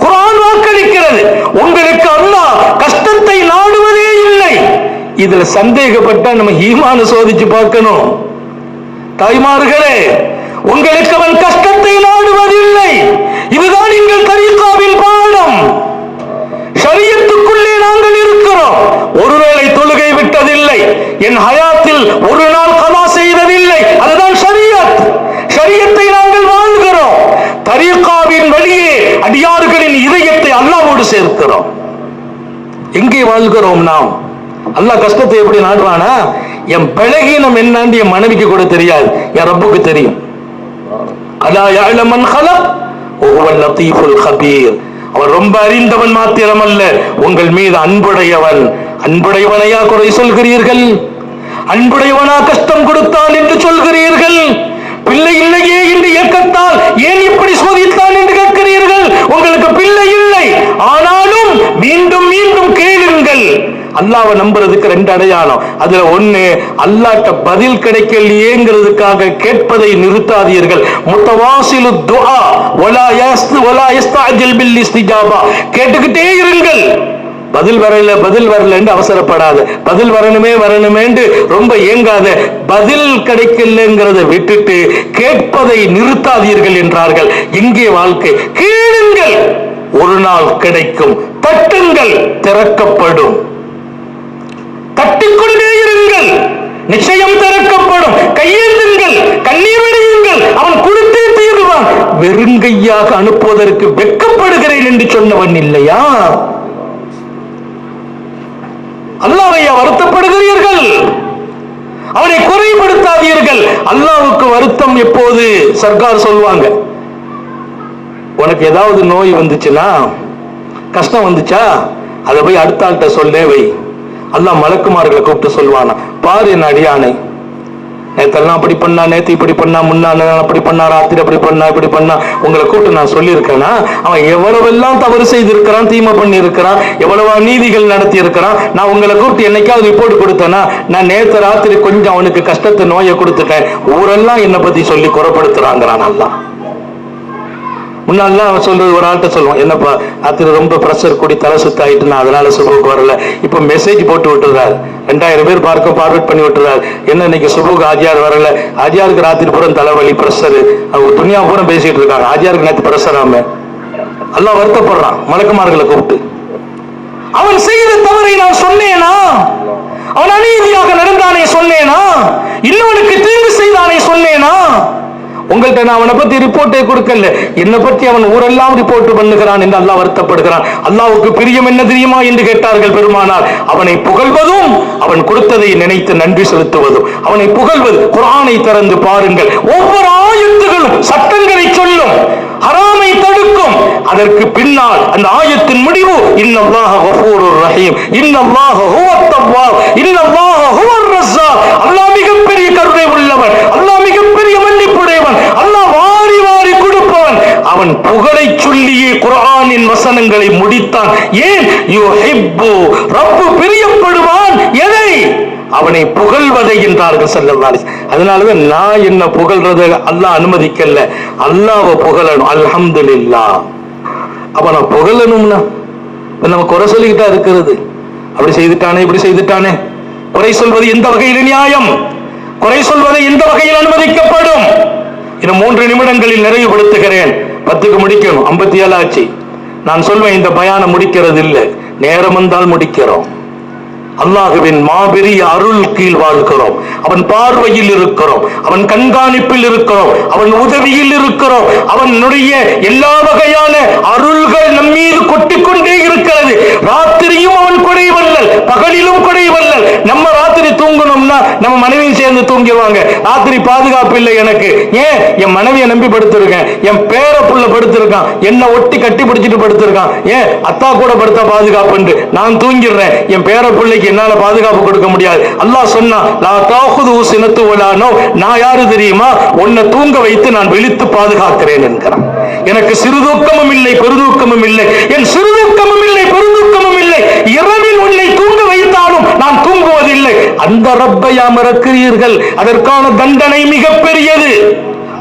குர்ஆன் வாக்களிக்கிறது, உங்களுக்கு அல்லாஹ் கஷ்டத்தை நாடுவதே இல்லை. இதுல சந்தேகப்பட்டா நம்ம ஈமானை சோதிச்சு பார்க்கணும். தாய்மார்களே, உங்களுக்கு அவன் கஷ்டத்தை நாடுவதில்லை. இதுதான் எங்கள் தரீகாவின் பாடம். ஷரியத்துக்குள்ளே நாங்கள் இருக்கிறோம். ஒருவேளை தொழுகை விட்டதில்லை, என் ஹயாத்தில் ஒரு நாள் கலா செய்ததில்லை, வாழ்கிறோம் நாம். அல்லாஹ் கஷ்டத்தை எப்படி நாடுவானா, என் பலகீனம் என்னன்னு என் மனைவிக்கு கூட தெரியாது, என் ரப்புக்கு தெரியும். அலா யஅலமு மன் ஹலக் வஹுவல் லதீஃபுல் கபீர். அவன் ரொம்ப அறிந்தவன் மாத்திரமல்ல, உங்கள் மீது அன்புடையவன். அன்புடையவனையா குறை சொல்கிறீர்கள்? அன்புடையவனா கஷ்டம் கொடுத்தான் என்று சொல்கிறீர்கள்? பிள்ளை இல்லையே என்று ஏக்கத்தால் ஏன் இப்படி சோதித்தான் என்று கேட்கிறீர்கள்? உங்களுக்கு பிள்ளை இல்லை, ஆனாலும் மீண்டும் மீண்டும் கேளுங்கள். அல்லாஹ்வை நம்புறதுக்கு ரெண்டு அடையாளம். அதுல ஒண்ணு, அல்லாஹ்ட்ட பதில் கிடைக்கலையேங்கிறதுக்காக கேட்பதை நிறுத்தாதீர்கள். முத்தவாசிலு துஆ வலா யஸ்தஅஜில் பில் இஸ்திஜாபா. கேட்டுக்கிட்டே இருங்கள். பதில் வரல என்று அவசரப்படாத. பதில் வரணுமே ரொம்ப ஏங்காத. பதில் கிடைக்கலங்கிறத விட்டுட்டு கேட்பதை நிறுத்தாதீர்கள் என்றார்கள். எங்கே வாழ்க்கை? கேளுங்கள், ஒரு நாள் கிடைக்கும். தட்டுங்கள், திறக்கப்படும். தட்டிக்கொண்டே இருங்கள், நிச்சயம் திறக்கப்படும். கையேந்துங்கள், கண்ணீர் வடியுங்கள், அவன் கொடுத்தே தீருவான். வெறுங்கையாக அனுப்புவதற்கு வெட்கப்படுகிறேன் என்று சொன்னவன் இல்லையா? அல்லாஹ்வை வருத்தப்படுகிறீர்கள், அவனை குறைபடுத்தாதீர்கள். அல்லாஹ்வுக்கு வருத்தம் எப்போது? சர்க்கார் சொல்வாங்க, உனக்கு ஏதாவது நோய் வந்துச்சுன்னா, கஷ்டம் வந்துச்சா, அதை போய் அடுத்த ஆள்கிட்ட சொல்லே வை. அல்லாஹ் மலக்குமார்களை கூப்பிட்டு சொல்வானா, பாரு என் அடியானை, நேத்தெல்லாம் அப்படி பண்ணா, நேத்து இப்படி பண்ணா, முன்னாள் அப்படி பண்ணா, ராத்திரி அப்படி பண்ணா, இப்படி பண்ணா. உங்களை கூப்பிட்டு நான் சொல்லியிருக்கேன்னா, அவன் எவ்வளவெல்லாம் தவறு செய்திருக்கிறான், தீமை பண்ணி இருக்கிறான், எவ்வளவா நீதிகள் நடத்தி இருக்கிறான். நான் உங்களை கூப்பிட்டு என்னைக்காவது ரிப்போர்ட் கொடுத்தேன்னா, நான் நேத்து ராத்திரி கொஞ்சம் அவனுக்கு கஷ்டத்தை, நோயை கொடுத்துட்டேன், ஊரெல்லாம் என்னை பத்தி சொல்லி குறப்படுத்துறாங்கிறான். அல்லாஹ் முன்னாள்லாம் அவன் சொல்றது, ஒரு ஆள்கிட்ட சொல்லுவான், என்னப்பா ராத்திரி ரொம்ப ப்ரெஷர் கூடி தலை சுத்தாயிட்டு நான் அதனால சுபுக்கு வரல. இப்ப மெசேஜ் போட்டு விட்டுறாரு, 2000 பேர் பார்க்க ஃபார்வர்ட் பண்ணி விட்டுறாரு. என்ன இன்னைக்கு சுபுக்கு ஆஜியார் வரல, ஆஜியாருக்கு ராத்திரி பூரா தலைவலி, ப்ரெஷர், அவங்க துணியா பூரா பேசிட்டு இருக்காங்க, ஆஜியாருக்கு நேற்று ப்ரெஷர். ஆம அல்லாஹ் வருத்தப்படுறான் மலக்குமார்களை கூப்பிட்டு. அவன் செய்த தவறை நான் சொன்னேனா? அவன் அநீதியாக நடந்தானே சொன்னேனா? இன்னொருக்கு தீங்கு செய்தானே சொன்னேனா? உங்கள்கிட்ட நான் அவனை பத்தி ரிப்போர்ட்டே கொடுக்கல, என்னை பத்தி அவன் ஊரெல்லாம் ரிப்போர்ட் பண்ணுகிறான் என்று அல்லாஹ் வருத்தப்படுகிறான். அல்லாஹ்வுக்கு பிரியம் என்ன தெரியுமா என்று கேட்டார்கள் பெருமானார். அவனை புகழ்வதும், அவன் கொடுத்ததை நினைத்து நன்றி செலுத்துவதும். அவனை புகழ்வது, குர்ஆனை திறந்து பாருங்கள், ஒவ்வொரு ஆயத்துகளும் சட்டங்களை சொல்லும், ஹராமை தடுக்கும். அதற்கு பின்னால் அந்த ஆயத்தின் முடிவு, இன்னல்லாஹ கஃபூருர் ரஹீம், இன்னல்லாஹ ஹுவத் தவ்வாப், இன்னல்லாஹ ஹுவர் ரஸாக். அல்லாஹ் மிகப்பெரிய கருணை உள்ளவன், அல்லாஹ் மிகப்பெரிய மன்னிப்புடையவன், அல்லாஹ் வாரி வாரி கொடுப்பவன். அவன் புகழை சொல்லியே குர்ஆனின் வசனங்களை முடித்தான். ஏன்? யுஹிப்பு, ரப்பு பிரியப்படுவான் எதை? அவனை புகழ்வதை என்றார்கள் ஸல்லல்லாஹு அலைஹி வஸல்லம். அதனாலதான் நான் என்ன புகழ்றதை அல்லாஹ் அனுமதிக்கல, அல்லாஹ்வை புகழணும். அல்ஹம்துலில்லாஹ். அவனை புகழணும்னா நம்ம குறை சொல்லிக்கிட்டா இருக்கிறது, அப்படி செய்துட்டானே இப்படி செய்துட்டானே. குறை சொல்வது எந்த வகையில் நியாயம்? குறை சொல்வதை எந்த வகையில் அனுமதிக்கப்படும்? இன்னும் 3 நிமிடங்களில் நிறைவுபடுத்துகிறேன். 10க்கு முடிக்கணும், 57 ஆச்சு. நான் சொல்வேன், இந்த பயானம் முடிக்கிறது இல்லை, நேரம் வந்தால் முடிக்கிறோம். அல்லாஹுவின் மாபெரிய அருள் கீழ் வாழ்கிறோம், அவன் பார்வையில் இருக்கிறோம், அவன் கண்காணிப்பில் இருக்கிறோம், அவன் உதவியில் இருக்கிறோம். அவனுடைய எல்லா வகையான அருள்கள் நம் மீது கொட்டிக்கொண்டே இருக்கிறது. ராத்திரியும் அவன் கொடைவல்லல், பகலிலும் கொடைவல்லல். நம்ம ராத்திரி தூங்கணும்னா நம்ம மனைவியும் சேர்ந்து தூங்கிடுவாங்க. ராத்திரி பாதுகாப்பு இல்லை எனக்கு. ஏன்? என் மனைவியை நம்பி படுத்திருக்கேன், என் பேர புள்ள படுத்திருக்கான், என்ன ஒட்டி கட்டி பிடிச்சிட்டு படுத்திருக்கான். ஏன்? அத்தா கூட படுத்த பாதுகாப்பு, நான் தூங்கிடுறேன், என் பேர பிள்ளைக்கு என்னால பாதுகாப்பு கொடுக்க முடியாது. அல்லாஹ் சொன்னா, லா தாஹுது சினத்து வலா நௌம், நான் யாரு தெரியுமா? உன்னை தூங்க வைத்து நான் விழித்து பாதுகாக்கிறேன் என்கிறான். எனக்கு சிறுதூக்கமும் இல்லை பெருதூக்கமும் இல்லை, என் சிறுதூக்கமும் இல்லை பெருதூக்கமும் இல்லை. இரவில் உன்னை தூங்க வைத்தாலும் நான் தூங்குவதில்லை. அந்த ரப்பை மறக்கிறீர்கள், அதற்கான தண்டனை மிக பெரியது.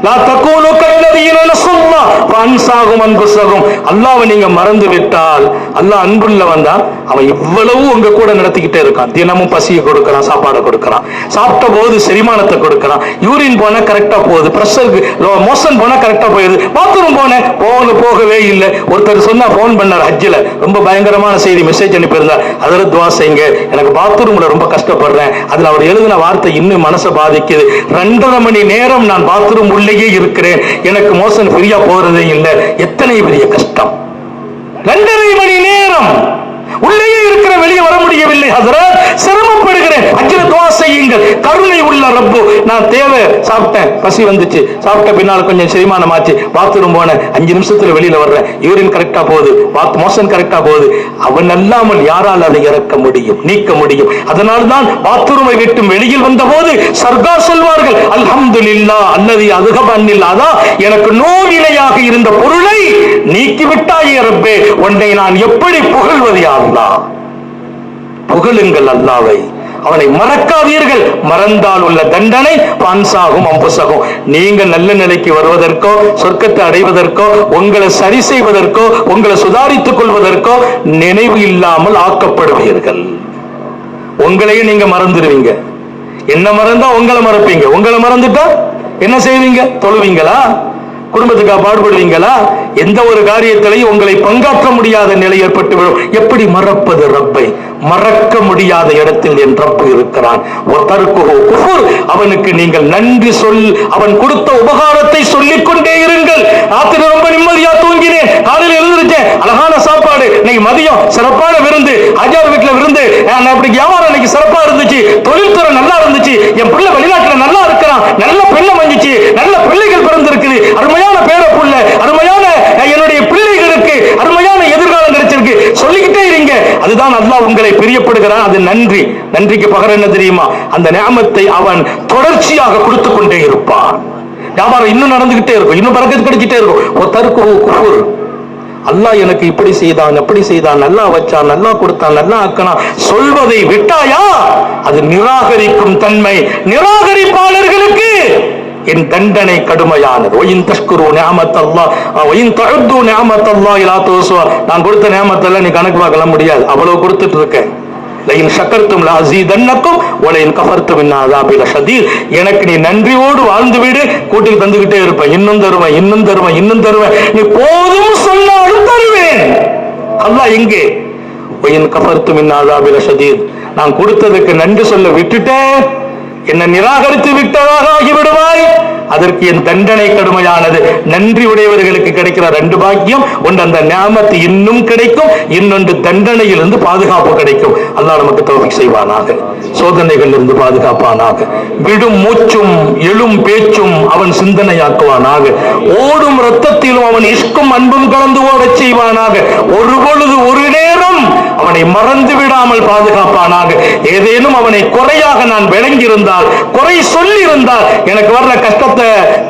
லா தகூனு கல்லதீன நஸுல்லாஹ் ஃபஅன்ஸாஹும் அன்ஃபுஸஹும். அல்லாஹ்வை நீங்க மறந்து விட்டால், அல்லாஹ் அன்புள்ளவன் தான், அவன் இவ்வளவு உங்க கூட நடத்திக்கிட்டே இருக்கான். தினமும் பசியை கொடுக்கறான், சாப்பாடு கொடுக்கறான், சாப்பிட்ட போது செரிமானத்தை கொடுக்கறான், யூரின் போனா கரெக்டா போகுது, பிரஷருக்கு மோஷன் போனா கரெக்டா போயிடுது, பாத்ரூம் போகவே இல்லை. ஒருத்தர் சொன்னா, போன் பண்ணார் ஹஜ்ஜில், ரொம்ப பயங்கரமான செய்தி, மெசேஜ் அனுப்பியிருந்தார், அதில் துவா செய்யுங்க, எனக்கு பாத்ரூம்ல ரொம்ப கஷ்டப்படுறேன். அதுல அவர் எழுதின வார்த்தை இன்னும் மனசை பாதிக்குது. 2.5 மணி நேரம் நான் பாத்ரூம் உள்ளேயே இருக்கிறேன், எனக்கு மோஷன் ஃப்ரீயா போறதே இல்லை. எத்தனை பெரிய கஷ்டம்! 2.5 மணி நேரம் உள்ளேயே இருக்கிற, வெளியே வர முடியவில்லை ஹஜ்ரத், சிரமப்படுகிறேன், அஜ்ர துஆ செய்யுங்கள். கருணை உள்ள ரப்பு, நான் தேவை, சாப்பிட்டேன், பசி வந்துச்சு, சாப்பிட்ட பின்னால் கொஞ்சம் செரிமானம் ஆச்சு, பாத்ரூம் போனேன், 5 நிமிஷத்துல வெளியில வர்றேன், யூரின் கரெக்டா போகுது, மோஷன் கரெக்டா போகுது. அவன் அல்லாமல் யாரால் அதை இறக்க முடியும், நீக்க முடியும்? அதனால்தான் பாத்ரூமை விட்டு வெளியில் வந்த போது சர்கார் சொல்வார்கள், அல்ஹம்துலில்லாஹ் அல்லதி அதுகப அன்னில் அதா, எனக்கு நோவினையாக இருந்த பொருளை நீக்கிவிட்டாயே ரப்பே, உன்னை நான் எப்படி புகழ்வது யா அல்லாஹ்? புகழுங்கள் அல்லாஹ்வை, அவனை மறக்காதீர்கள். மறந்தால் உள்ள தண்டனை பான்சாகும் அம்புசகும். நீங்கள் நல்ல நிலைக்கு வருவதற்கோ, சொர்க்கத்தை அடைவதற்கோ, உங்களை சரி செய்வதற்கோ, உங்களை சுதாரித்துக் கொள்வதற்கோ நினைவு இல்லாமல் ஆக்கப்படுவீர்கள். உங்களையும் நீங்க மறந்துடுவீங்க. என்ன மறந்தா உங்களை மறப்பீங்க, உங்களை மறந்துட்டா என்ன செய்வீங்க? தொழுவீங்களா? குடும்பத்துக்கா பாடுபடுவீங்களா? எந்த ஒரு காரியத்திலையும் உங்களை பங்காற்ற முடியாத நிலை ஏற்பட்டுவிடும். எப்படி மறப்பது ரப்பை? மறக்க முடியாத இடத்தில் என் ரப்பு இருக்கிறான். அவனுக்கு நீங்கள் நன்றி சொல், அவன் கொடுத்த உபகாரத்தை சொல்லிக் கொண்டே இருங்கள். ராத்திரி ரொம்ப நிம்மதியா தூங்கினேன், காலையில் எழுந்திருச்சேன், அழகான சாப்பாடு, இன்னைக்கு மதியம் சிறப்பான விருந்து, ஆஜார் வீட்டுல விருந்து, அப்படி வியாபாரம் இன்னைக்கு சிறப்பா இருந்துச்சு, தொழில்துறை நல்லா இருந்துச்சு, என் பிள்ளை வெளிநாட்டுல நல்லா இருக்கிறான், நல்ல பெண்ணை வந்துச்சு, நல்ல பிள்ளைகள் பிறந்திருக்குது, அருமையான பேர புள்ள, அருமையான என்னுடைய பிள்ளைகளுக்கு அருமையான எதிர்காலம் கிடைச்சிருக்கு, சொல்லிக்கிட்டே இருங்க. அதுதான் அல்லாஹ் உங்களை பிரியப்படுகிறான். அது நன்றி. நன்றிக்கு பகரம் என்ன தெரியுமா? அந்த நியமத்தை அவன் தொடர்ச்சியாக கொடுத்து கொண்டே இருப்பான். வியாபாரம் இன்னும் நடந்துகிட்டே இருக்கும், இன்னும் பரக்கத்து கிடைச்சிட்டே இருக்கும். ஒரு தருக்கு குஃபுர், அல்லாஹ் எனக்கு இப்படி செய்தான், அப்படி செய்தான், நல்லா வச்சான், நல்லா கொடுத்தான், நல்லா ஆக்கினா சொல்வதை விட்டாயா, அது நிராகரிக்கும் தன்மை. நிராகரிப்பாளர்களுக்கு என் தண்டனை கடுமையானது. நான் கொடுத்த நியமத்தெல்லாம் நீ கணக்கு பார்க்க முடியாது, அவ்வளவு கொடுத்துட்டு இருக்கேன். எனக்கு நீ நன்றியோடு வாழ்ந்துவிடு, கூட்டில் தந்துகிட்டே இருப்பேன், இன்னும் தருவேன், இன்னும் தருவேன், இன்னும் தருவேன், நீ போதும் சொன்னாலும் தருவேன். அல்லாஹ் எங்கே? நான் கொடுத்ததுக்கு நன்றி சொல்ல விட்டுட்டேன், என்ன நிராகரித்து விட்டதாக ஆகிவிடுவாய், அதற்கு என் தண்டனை கடுமையானது. நன்றி உடையவர்களுக்கு கிடைக்கிற 2 பாக்கியம், ஒன்று அந்த நியாமத்து இன்னும் கிடைக்கும், இன்னொன்று தண்டனையிலிருந்து பாதுகாப்பு கிடைக்கும். அல்லாஹ் நமக்கு தௌஃபீக் செய்வானாக, சோதனைகள் இருந்து பாதுகாப்பானாக, விடும் மூச்சும் எழும் பேச்சும் அவன் சிந்தனையாக்குவானாக, ஓடும் ரத்தத்திலும் அவன் இஷ்கும் அன்பும் கலந்து ஓடச் செய்வானாக, ஒரு பொழுது ஒரு நேரம் அவனை மறந்து விடாமல் பாதுகாப்பானாக. ஏதேனும் அவனை குறையாக நான் விளங்கியிருந்தால், குறை சொல்லி இருந்தால், எனக்கு வர்ற கஷ்டத்தை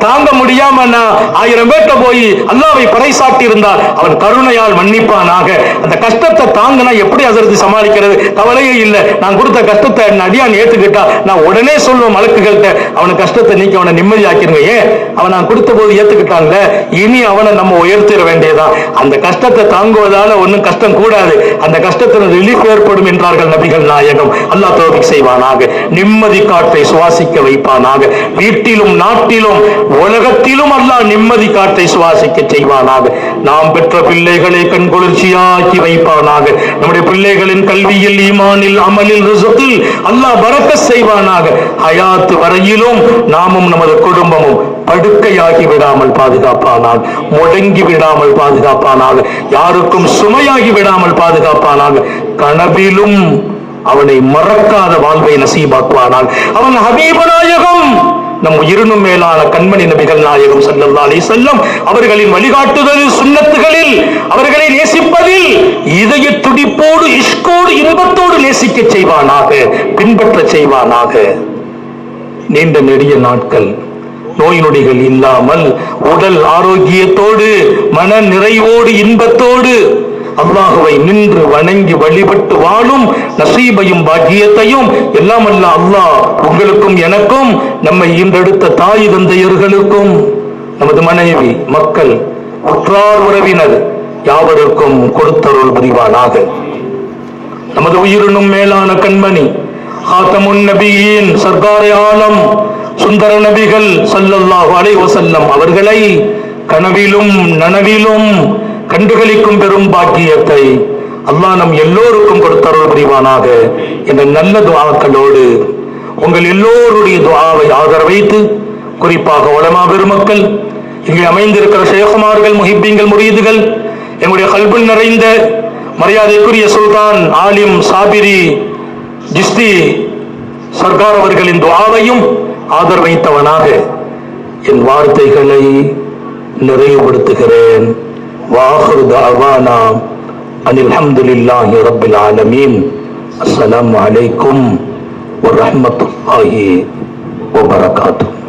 தாங்க முடியாம நான் 1000 பேர்ட்ட போய் அல்லாஹ்வை பறைசாட்டி இருந்தால் அவன் கருணையால் மன்னிப்பானாக. அந்த கஷ்டத்தை தாங்கினா எப்படி அதற்கு சமாளிக்கிறது? கவலையே இல்லை. நான் கொடுத்த கஷ்டத்தை அடியான் ஏத்துக்கிட்டா நான் உடனே சொல்லுவேன் மலக்குகள்கிட்ட, அவனை கஷ்டத்தை நீக்கி அவனை நிம்மதியாக்கிருங்க. ஏன்? அவன் நான் கொடுத்த போது ஏத்துக்கிட்டான்ல, இனி அவனை நம்ம உயர்த்திட வேண்டியதான். அந்த கஷ்டத்தை தாங்குவதால ஒன்னும் கஷ்டம் கூடாது, அந்த கஷ்டத்தில் ரிலீஃப் ஏற்படும் என்றார்கள் நபிகள் நாயகம். அல்லாஹ் தௌஃபீக் செய்வானாக, நிம்மதி காற்றை சுவாசிக்க வைப்பானாக. வீட்டிலும் நாட்டிலும் உலகத்திலும் அல்லாஹ் நிம்மதி காற்றை சுவாசிக்க செய்வானாக. நாம் பெற்ற பிள்ளைகளை கண்குளிர்ச்சியாக்கி வைப்பானாக. நம்முடைய பிள்ளைகளின் கல்வியில், ஈமானில், அமலில், ரிஸ்கில் அல்லாஹ் பரக்கத் செய்வானாக. ஹயாத் வரையிலும் நாமும் நமது குடும்பமும் படுக்கையாகி விடாமல் பாதுகாப்பானாக, முடங்கி விடாமல் பாதுகாப்பானாக, யாருக்கும் சுமையாகி விடாமல் பாதுகாப்பானாக. கனவிலும் அவனை மறக்காத வாழ்வை நசீபாக்குவானாக. அவன் ஹபீபு நாயகம், நம் உயிரினும் மேலான கண்மணி நபிகள் நாயகம் ஸல்லல்லாஹு அலைஹி வஸல்லம் அவர்களின் வழிகாட்டுதலில், சுன்னத்துகளில், அவர்களை நேசிப்பதில் இதய துடிப்போடு, இஷ்கோடு, இன்பத்தோடு நேசிக்க செய்வானாக, பின்பற்ற செய்வானாக. நீண்ட நெடிய நாட்கள் நோய் நொடிகள் இல்லாமல் உடல் ஆரோக்கியத்தோடு, மன நிறைவோடு, இன்பத்தோடு அல்லாஹுவை நின்று வணங்கி வழிபட்டு வாழும் நசீபையும் பாக்கியத்தையும் எல்லாம் அல்ல அல்லாஹ் உங்களுக்கும் எனக்கும், நம்மை ஈன்றெடுத்த தாய் தந்தையர்களுக்கும், நமது மனைவி, மக்கள், உற்றார் உறவினர் யாவருக்கும் கொடுத்தருள் புரிவானாக. நமது உயிரினும் மேலான கண்மணி ஹாத்தமுன் நபியின் சர்க்காரே ஆலம் சுந்தர நபிகள் ஸல்லல்லாஹு அலைஹி வஸல்லம் அவர்களை கனவிலும் நனவிலும் கண்டுகளிக்கும் பெரும் பாக்கியத்தை அல்லாஹ் நம் எல்லோருக்கும் கொடுத்தருள் புரிவானாக என்ற நல்ல துஆக்களோடு உங்கள் எல்லோருடைய துஆவை ஆதரவைத்து, குறிப்பாக உலமா பெருமக்கள், இங்கே அமைந்திருக்கிற ஷேகுமார்கள், முஹிப்பீன்கள், முரீதுகள், எங்களுடைய கல்புல் நிறைந்த மரியாதைக்குரிய சுல்தான் ஆலிம் சாபிரி ஜிஸ்தி சர்க்கார் அவர்களின் துஆவையும் ஆதரவைத்தவனாக என் வார்த்தைகளை நிறைவுபடுத்துகிறேன். வாஹிரு தஅவானா அனில் ஹம்துலில்லாஹி ரப்பில் ஆலமீன். அஸ்ஸலாமு அலைக்கும் வரஹ்மத்துல்லாஹி வபரகாத்துஹு.